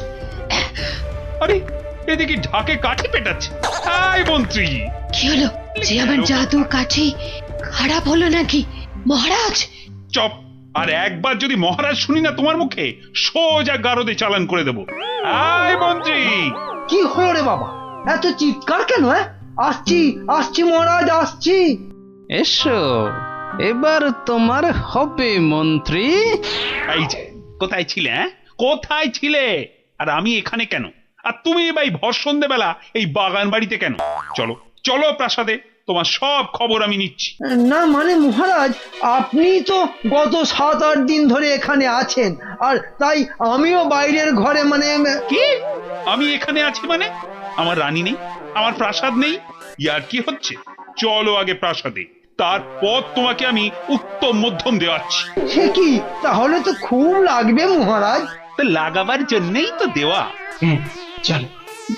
আরে, এদিকে ঢাকে কাঠি পেটাচ্ছে। এই মন্ত্রী, কি হলো? যে আমার জাদু কাঠি খারাপ হলো নাকি মহারাজ? চপ! আর একবার যদি মহারাজ শুনি না তোমার মুখে, সোজা গারদে চালান করে দেবো। এই মন্ত্রী, কি হলো রে বাবা, এত চিৎকার কেন? আসছি আসছি মহারাজ, আসছি। এসো, এবার তোমার হবে মন্ত্রী। এই যে, কোথায় ছিলে? কোথায় ছিলে? আর আমি এখানে কেন? আর তুমি ভাই ভর সন্ধ্যেবেলা এই বাগান বাড়িতে কেন? চলো চলো প্রাসাদে, তোমার সব খবর আমি নিচ্ছি। না মানে মহারাজ, আপনি তো গত 7-8 দিন ধরে এখানে আছেন, আর তাই আমিও বাইরের ঘরে মানে। কি? আমি এখানে আছি মানে? আমার রানী নেই, আমার প্রাসাদ নেই? ইয়ার কি হচ্ছে? চলো আগে প্রাসাদে, তারপর তোমাকে আমি উত্তম মধ্যম দেওয়াচ্ছি। সে কি? তাহলে তো খুব লাগবে মহারাজ। তো লাগাবার জন্যই তো দেওয়া। চলো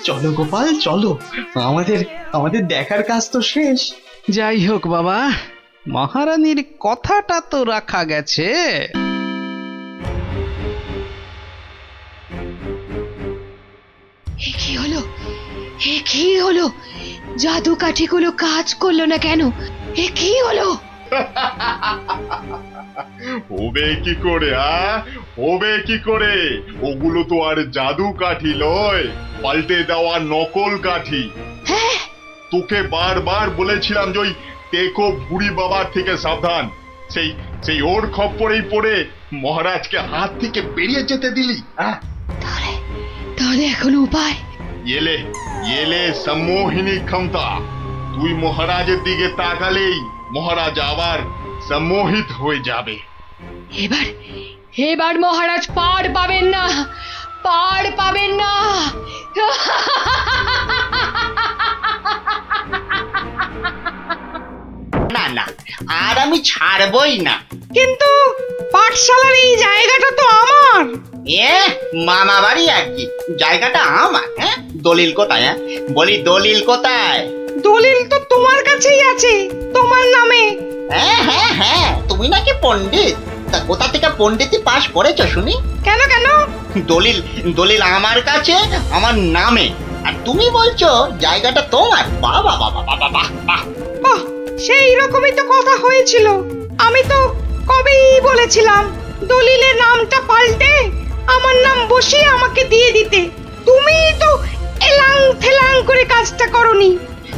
চলো গোপাল, চলো, আমাদের আমাদের দেখার কাজ তো শেষ। যাই হোক বাবা, মহারানীর কথাটা তো রাখা গেছে। কি হলো? কি হলো? জাদু কাঠিগুলো কাজ করলো না কেন? কি হলো? হবে কি করে? হবে কি করে? ওগুলো তো আর জাদু কাঠি নয়, পাল্টে দেওয়া নকল কাঠি। তোকে বারবার বলেছিলাম যে ওই টেকো বুড়ি বাবার থেকে সাবধান। সেই সেই ওর খপ্পরেই পড়ে মহারাজকে হাত থেকে বেরিয়ে যেতে দিলি। তাহলে এখন উপায়? এলে এলে সম্মোহিনী ক্ষমতা। তুই মহারাজের দিকে তাকালেই মহারাজ আবার সম্মোহিত হয়ে যাবে। এবার মহারাজ পার পাবেন না, পার পাবেন না। না না, আর আমি ছাড়বই না। কিন্তু পাঠশালার এই জায়গাটা তো আমার। মামা বাড়ি আর কি, জায়গাটা আমার। দলিল কোথায়? বলি দলিল কোথায়? দলিল তো তোমার কাছেই আছে, তোমার নামে। হ্যাঁ হ্যাঁ হ্যাঁ, তুমি নাকি পণ্ডিত? তা কোথা থেকে পণ্ডিতি পাশ করেছো শুনি? কেন কেন? দলিল দলিল আমার কাছে, আমার নামে, আর তুমি বলছো জায়গাটা তোমার। বাবা বাবা বাবা বাহ বাহ বাহ, সেই রকমই তো কথা হয়েছিল। আমি তো কবেই বলেছিলাম দলিলের নামটা পাল্টে আমার নাম বসিয়ে আমাকে দিয়ে দিতে। তুমি তো এলাং থেলাং করে কাজটা করনি।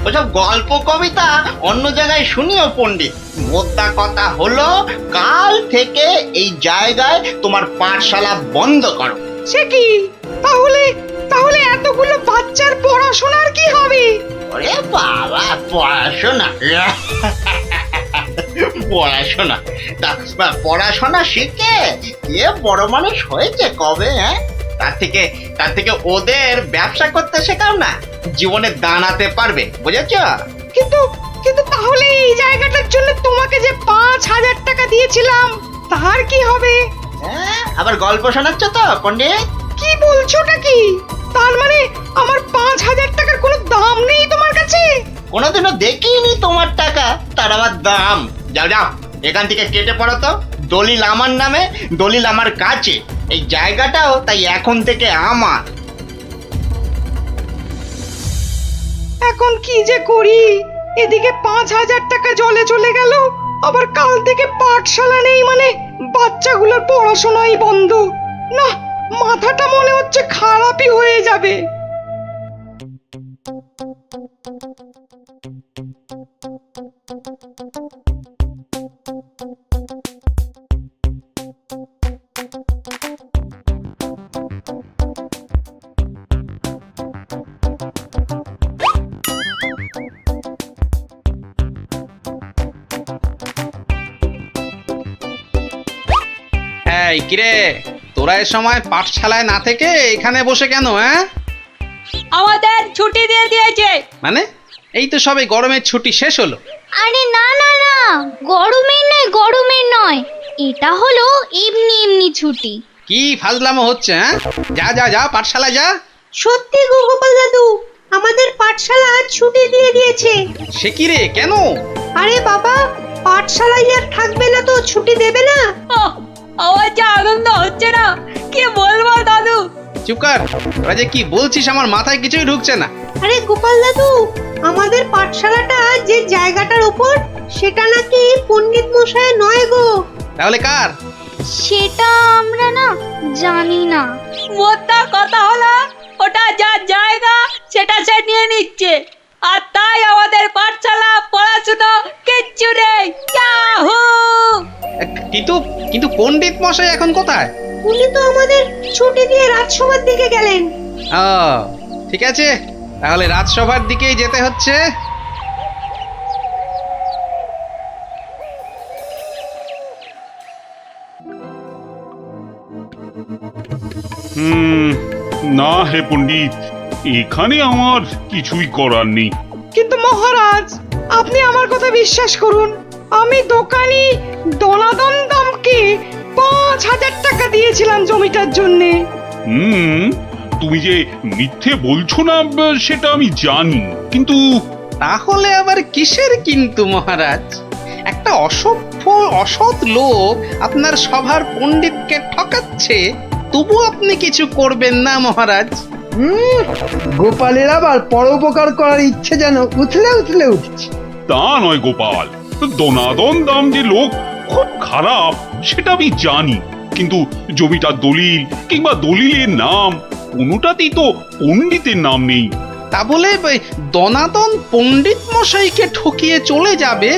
ওসব গল্প কবিতা অন্য জায়গায় শুনিও পণ্ডিত। মোদ্দা কথা হলো, কাল থেকে এই জায়গায় তোমার পাঠশালা বন্ধ করো। সে কি? তাহলে তাহলে এতগুলো বাচ্চার পড়াশোনার কি হবে? ওরে বাবা, পড়াশোনা পড়াশোনা তা পড়াশোনা শিখে কে বড় মানুষ হয়েছে কবে? তার থেকে ওদের ব্যবসা করতে শেখাও না, জীবনে দাঁড়াতে পারবে, বুঝেছ? কিন্তু কিন্তু তাহলে এই জায়গাটার জন্য তোমাকে যে 5,000 টাকা দিয়েছিলাম, আর কি হবে? আবার গল্প শোনাচ্ছ তো পণ্ডিত? কি বলছোটা কি? তার মানে আমার 5,000 টাকার কোনো দাম নেই তোমার কাছে? কোনোদিনও দেখিনি তোমার টাকা, তার আবার দাম? যাও যাও, এখান থেকে কেটে পড়ো তো। দলিল আমার নামে, দলিল আমার কাছে, এই জায়গাটাও তাই এখন থেকে আমার। এখন কি যে করি? এদিকে 5,000 টাকা জলে চলে গেল, আবার কাল থেকে পাঠশালা নেই, মানে বাচ্চাগুলোর পড়াশোনাই বন্ধ। না, মাথাটা মনে হচ্ছে খারাপই হয়ে যাবে। এই কিরে, তোরা এ সময় পাঠশালায় না থেকে এখানে বসে কেন? হ্যাঁ, আমাদের ছুটি দিয়ে দিয়েছে। মানে এই তো সবে গরমের ছুটি শেষ হলো। আরে না না না, গরমের নয়, এটা হলো এমনি এমনি ছুটি। কি ফাজলামো হচ্ছে? হ্যাঁ, যা যা যা, পাঠশালায় যা। সত্যি গো গোপাল দাদু, আমাদের পাঠশালা ছুটি দিয়ে দিয়েছে। সে কি রে, কেন? আরে বাবা, পাঠশালায় আর থাকবে না তো ছুটি দেবে না? আমার যে আনন্দ হচ্ছে না, কি বলবো দাদু। চুপ কর, তোরা যে কি বলছিস আমার মাথায় কিছুই ঢুকছে না। আরে গোপাল দাদু, আমাদের পাঠশালাটা যে জায়গাটার উপর, সেটা নাকি পণ্ডিত মশাই নয় গো। তাহলে কার? সেটা আমরা না জানি না। মোদ্দা কথা হলো, ওটা যার জায়গা সেটা সে নিয়ে নিচ্ছে, আর তাই আমাদের পাঠশালা পড়াশুনো কিচ্ছু নেই। ইয়াহু! কিন্তু কিন্তু পণ্ডিত মশাই এখন কোথায়? উনি তো আমাদের ছুটি দিয়ে রাজসভার দিকে গেলেন। ও ঠিক আছে, তাহলে রাজসভার দিকেই যেতে হচ্ছে। না হে পণ্ডিত, এখানে আমার কিছুই করার নেই। কিন্তু মহারাজ, আপনি আমার কথা বিশ্বাস করুন, আমি দোকানি দনাদন দামকে 5,000 টাকা দিয়েছিলাম জমিটার জন্যে। তুমি যে মিথ্যে বলছো না সেটা আমি জানি, কিন্তু তাহলে আবার কিসের কিন্তু মহারাজ? একটা অসভ্য অসৎ লোক আপনার সভার পণ্ডিতকে ঠকাচ্ছে, তবু আপনি কিছু করবেন না মহারাজ? গোপালের আবার পরোপকার করার ইচ্ছে যেন উথলে উথলে উঠছে। তা নয় গোপাল, দনাদন দাম যে লোক খুব খারাপ সেটা আমি জানি, কিন্তু জমিটার দলিল কিংবা দলিলের নাম কোনোটাতেই তো পণ্ডিতের নাম নেই। তা বলে দনাদন পণ্ডিত মশাইকে ঠকিয়ে চলে যাবে?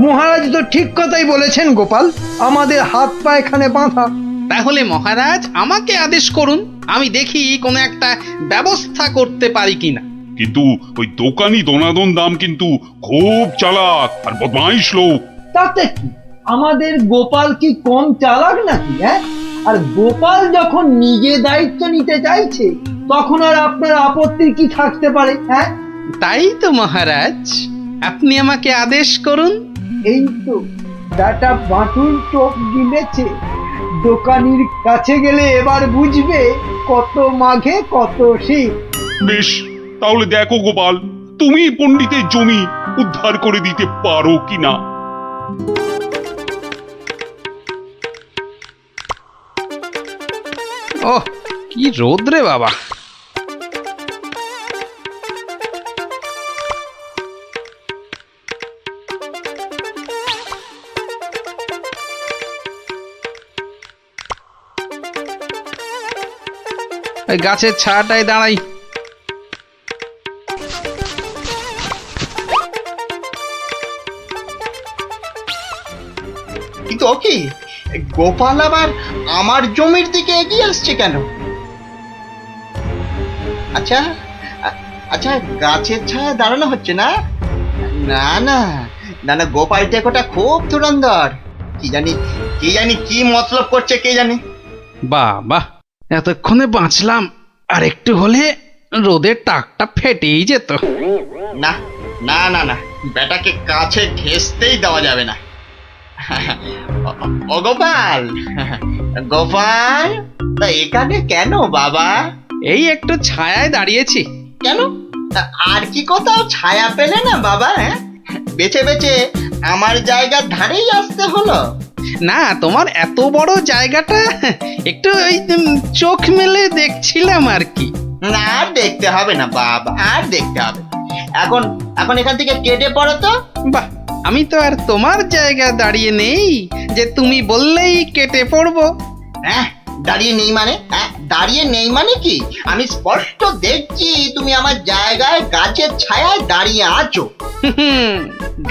মহারাজ তো ঠিক কথাই বলেছেন গোপাল, আমাদের হাত পা এখানে বাঁধা। তাহলে মহারাজ আমাকে আদেশ করুন, আমি দেখি কোনো একটা ব্যবস্থা করতে পারি কিনা। কিন্তু ওই দোকানি দনাদন দাম কিন্তু খুব চালাক আর বদমাইশ লোক। তাতে কি, আমাদের গোপাল কি কম চালাক নাকি? হ্যাঁ, আর গোপাল যখন নিজে দায়িত্ব নিতে চাইছে, তখন আর আপনার আপত্তি কি থাকতে পারে? হ্যাঁ, তাই তো মহারাজ, আপনি আমাকে আদেশ করুন। এই তো ডাটা বাটুল চোখ গিলেছে, দোকানির কাছে গেলে এবার বুঝবে কত মাঘে কত শীত। বেশ, তাহলে দেখো গোপাল, তুমি পণ্ডিতের জমি উদ্ধার করে দিতে পারো কিনা। ওহ, কি রোদ রে বাবা! গাছের ছায়াটায় দাঁড়াই। কিন্তু ওকে, গোপাল আবার আমার জমির দিকে এগিয়ে আসছে কেন? আচ্ছা আচ্ছা, গাছের ছায়া দাঁড়ানো হচ্ছে না? না না না না, গোপাল টেকোটা খুব ধুরন্ধর, কি জানি কি মতলব করছে কে জানে। বাহ বাহ, এতক্ষণে বাঁচলাম, আর একটু হলে রোদের টাকটা ফেটেই যেত। না না না না, বেটাকে কাছে ঘেঁষতেই দেওয়া যাবে না। ও গোপাল, গোপাল, তা এখানে কেন বাবা? এই একটু ছায়ায় দাঁড়িয়েছি। কেন, তা আর কি কোথাও ছায়া পেলে না বাবা? বেছে বেছে আমার জায়গার ধারেই আসতে হলো? না, তোমার এত বড় জায়গাটা একটু ওই চোখ মেলে দেখছিলাম আর কি। না, আর দেখতে হবে না বাবা, আর দেখতে হবে না। এখন এখন এখান থেকে কেটে পড়ো তো। বাহ, আমি তো আর তোমার জায়গা দাঁড়িয়ে নেই যে তুমি বললেই কেটে পড়বো। হ্যাঁ, দাঁড়িয়ে নেই মানে? দাঁড়িয়ে নেই মানে কি? আমি স্পষ্ট দেখছি তুমি আমার জায়গায় গাছের ছায়ায় দাঁড়িয়ে আছো।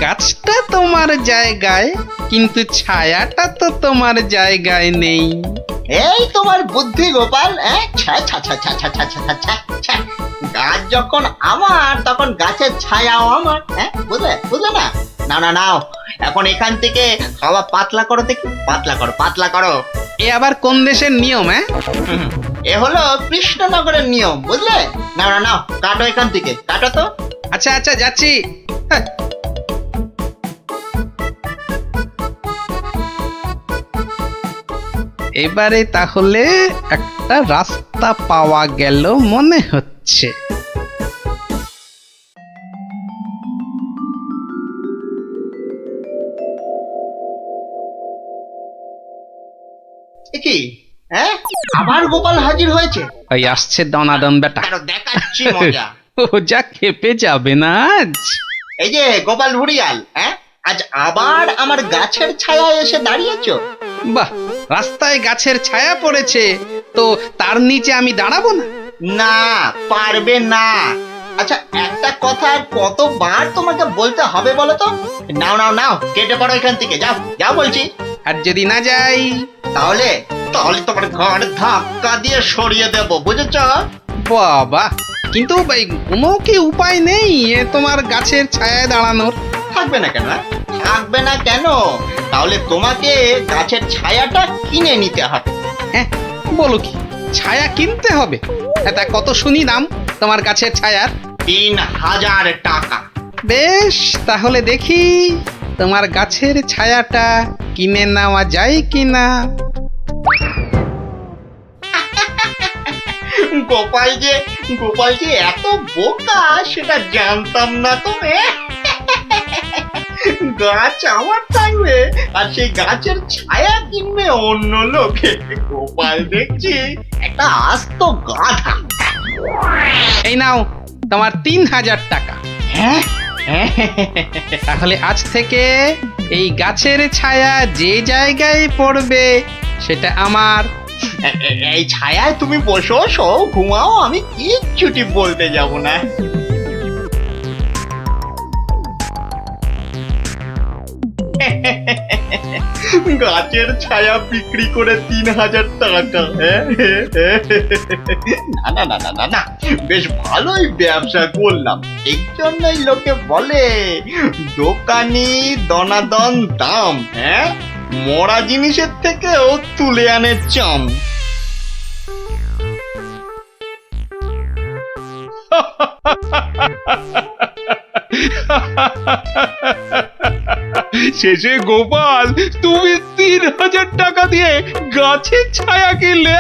গাছটা তোমার জায়গায়, কিন্তু ছায়াটা তো তোমার জায়গায় নেই। এই তোমার বুদ্ধি গোপাল। গাছ যখন আমার, তখন গাছের ছায়াও আমার। বুঝলে বুঝলে না? না না, নাও এখন এখান থেকে হাওয়া পাতলা করো দেখি, পাতলা করো, পাতলা করো। এ আবার কোন দেশের নিয়ম? এ হলো কৃষ্ণনগরের নিয়ম, বুঝলে? না না, নাও কাটো এখান থেকে, কাটো তো। আচ্ছা আচ্ছা, যাচ্ছি। এবারে তাহলে একটা রাস্তা পাওয়া গেল মনে হচ্ছে। কি আবার গোপাল হাজির হয়েছে? ওই আসছে দনাদন বেটা, দেখাচ্ছি মজা। ও যা খেপে যাবে না আজ। এই যে গোপাল ভুড়িয়াল, আজ আবার আমার গাছের ছায়ায় এসে দাঁড়িয়েছো? বাহ, রাস্তায় গাছের ছায়া পড়েছে তো তার নিচে আমি দাঁড়াবো না? না, পারবে না। আচ্ছা, একটা কথা কতবার তোমাকে বলতে হবে বলো তো? নাও নাও নাও, কেটে পড়ো এখান থেকে, যাও যাও বলছি। আর যদি না যাই তাহলে তাহলে তোমার ঘর ধাক্কা দিয়ে সরিয়ে দেব, বুঝেছ? বাবা, কিন্তু কোনো কি উপায় নেই তোমার গাছের ছায়ায় দাঁড়ানোর? থাকবে না কেন? থাকবে না কেন? তাহলে তোমাকে গাছের ছায়াটা কিনে নিতে হবে। হ্যাঁ, বলো কি, ছায়া কিনতে হবে? তা কত শুনি দাম তোমার গাছের ছায়ার? 3000 টাকা। বেশ, তাহলে দেখি তোমার গাছের ছায়াটা কিনে নেওয়া যায় কিনা। গোপাল যে এত বোকা সেটা জানতাম না তো। গাছ আমার থাকবে আর সেই গাছের ছায়া কিনবে অন্য লোকে। গোপাল দেখছি একটা আস্ত গাধা। এই নাও তোমার 3000 টাকা। হ্যাঁ, তাহলে আজ থেকে এই গাছের ছায়া যে জায়গায় পড়বে সেটা আমার। এই ছায়ায় তুমি বসো, শো, ঘুমাও, আমি কিচ্ছুটি বলতে যাব না। গাছের ছায়া বিক্রি করে 3000 টাকা। না না না না না, বেশ ভালোই ব্যবসা করলাম। এই জন্যই লোকে বলে দোকানি দনাদন দাম। মরা জিনিসের থেকেও তুলে আনে চাম। শেষে গোপাল তুমি 3000 টাকা দিয়ে গাছের ছায়া কিনলে।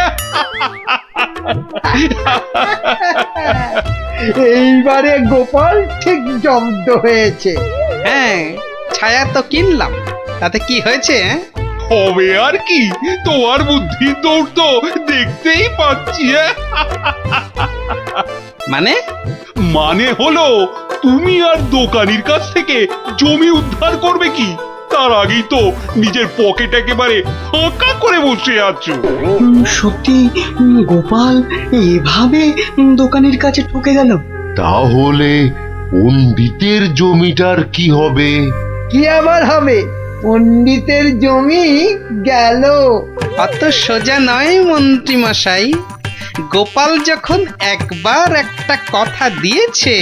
এইবারে গোপাল ঠিক জব্দ হয়েছে। হ্যাঁ, ছায়া তো কিনলাম, তাতে কি হয়েছে? হবে আর কি, তোমার বুদ্ধির দৌড় তো দেখতেই পাচ্ছি। মানে হলো তুমি আর দোকানির কাছ থেকে জমি উদ্ধার করবে কি তার আগেই তো নিজের পকেট একেবারে ফাঁকা করে বসে আছো। সত্যি গোপাল এভাবে দোকানের কাছে ঠকে গেল? তাহলে পণ্ডিতের জমিটার কি হবে? কি আবার হবে? পণ্ডিতের জমি গেল। অত সোজা নয় মন্ত্রী মশাই। গোপাল যখন একবার একটা কথা দিয়েছে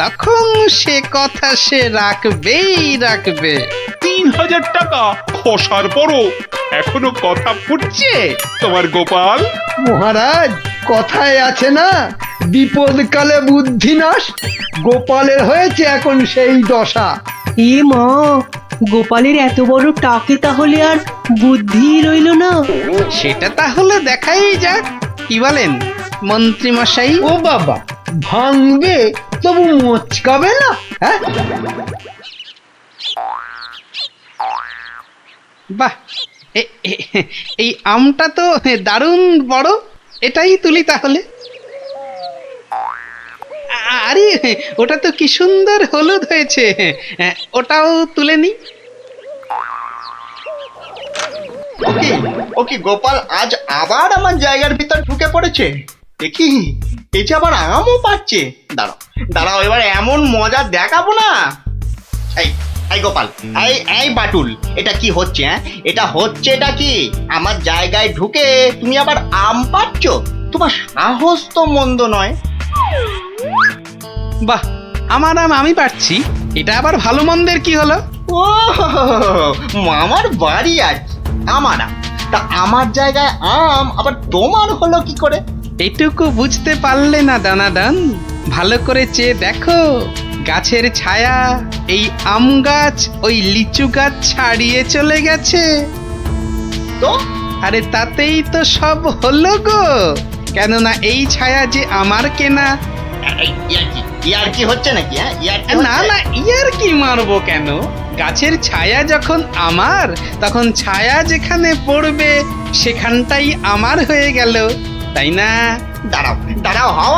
তখন সে কথা সে রাখবেই রাখবে। 3000 টাকা খসার পরও এখনো কথা ফুটছে তোমার গোপাল। মহারাজ, কথায় আছে না, বিপদকালে বুদ্ধি নাশ। গোপালের হয়েছে এখন সেই দশা। এ মা, গোপালের এত বড় টাকে তাহলে আর বুদ্ধি রইল না। সেটা তাহলে দেখাই যাক, কি বলেন মন্ত্রী মশাই? ও বাবা, ভাঙবে তবু মচকাবে না, হ্যাঁ? বাহ, এই আমটা তো দারুণ বড়, এটাই তুলি তাহলে। আরে ওটা তো কি সুন্দর হলুদ হয়েছে, ওটাও তুলে নি। ওকে গোপাল আজ আবার আমার জায়গার ভিতর ঢুকে পড়েছে। দেখি এই যে আবার আমও পাচ্ছে। দাঁড়াও এবার এমন মজা দেখাবো না। এই গোপাল, এই বাটুল, এটা কি হচ্ছে? এটা কি আমার জায়গায় ঢুকে তুমি আবার আম পাচ্ছ? তোমার সাহস তো মন্দ নয়। বাহ, আমার আম আমি পাচ্ছি, এটা আবার ভালো মন্দের কি হলো? ও আমার বাড়ি আজ আমার আম, তা আমার জায়গায় আম আবার তোমার হলো কি করে? এইটুকু বুঝতে পারলে না দানাদান? ভালো করে চেয়ে দেখো, গাছের ছায়া এই আম গাছ ওই লিচু গাছ ছাড়িয়ে চলে গেছে। তো আরে তাতেই তো সব হলো গো, কেননা এই ছায়া যে আমার কেনা। ইয়ার কি হচ্ছে নাকি? না না, ইয়ার কি মারবো কেন? গাছের ছায়া যখন আমার, তখন ছায়া যেখানে পড়বে সেখানটাই আমার হয়ে গেল, তাই না? দাঁড়াও হাওয়া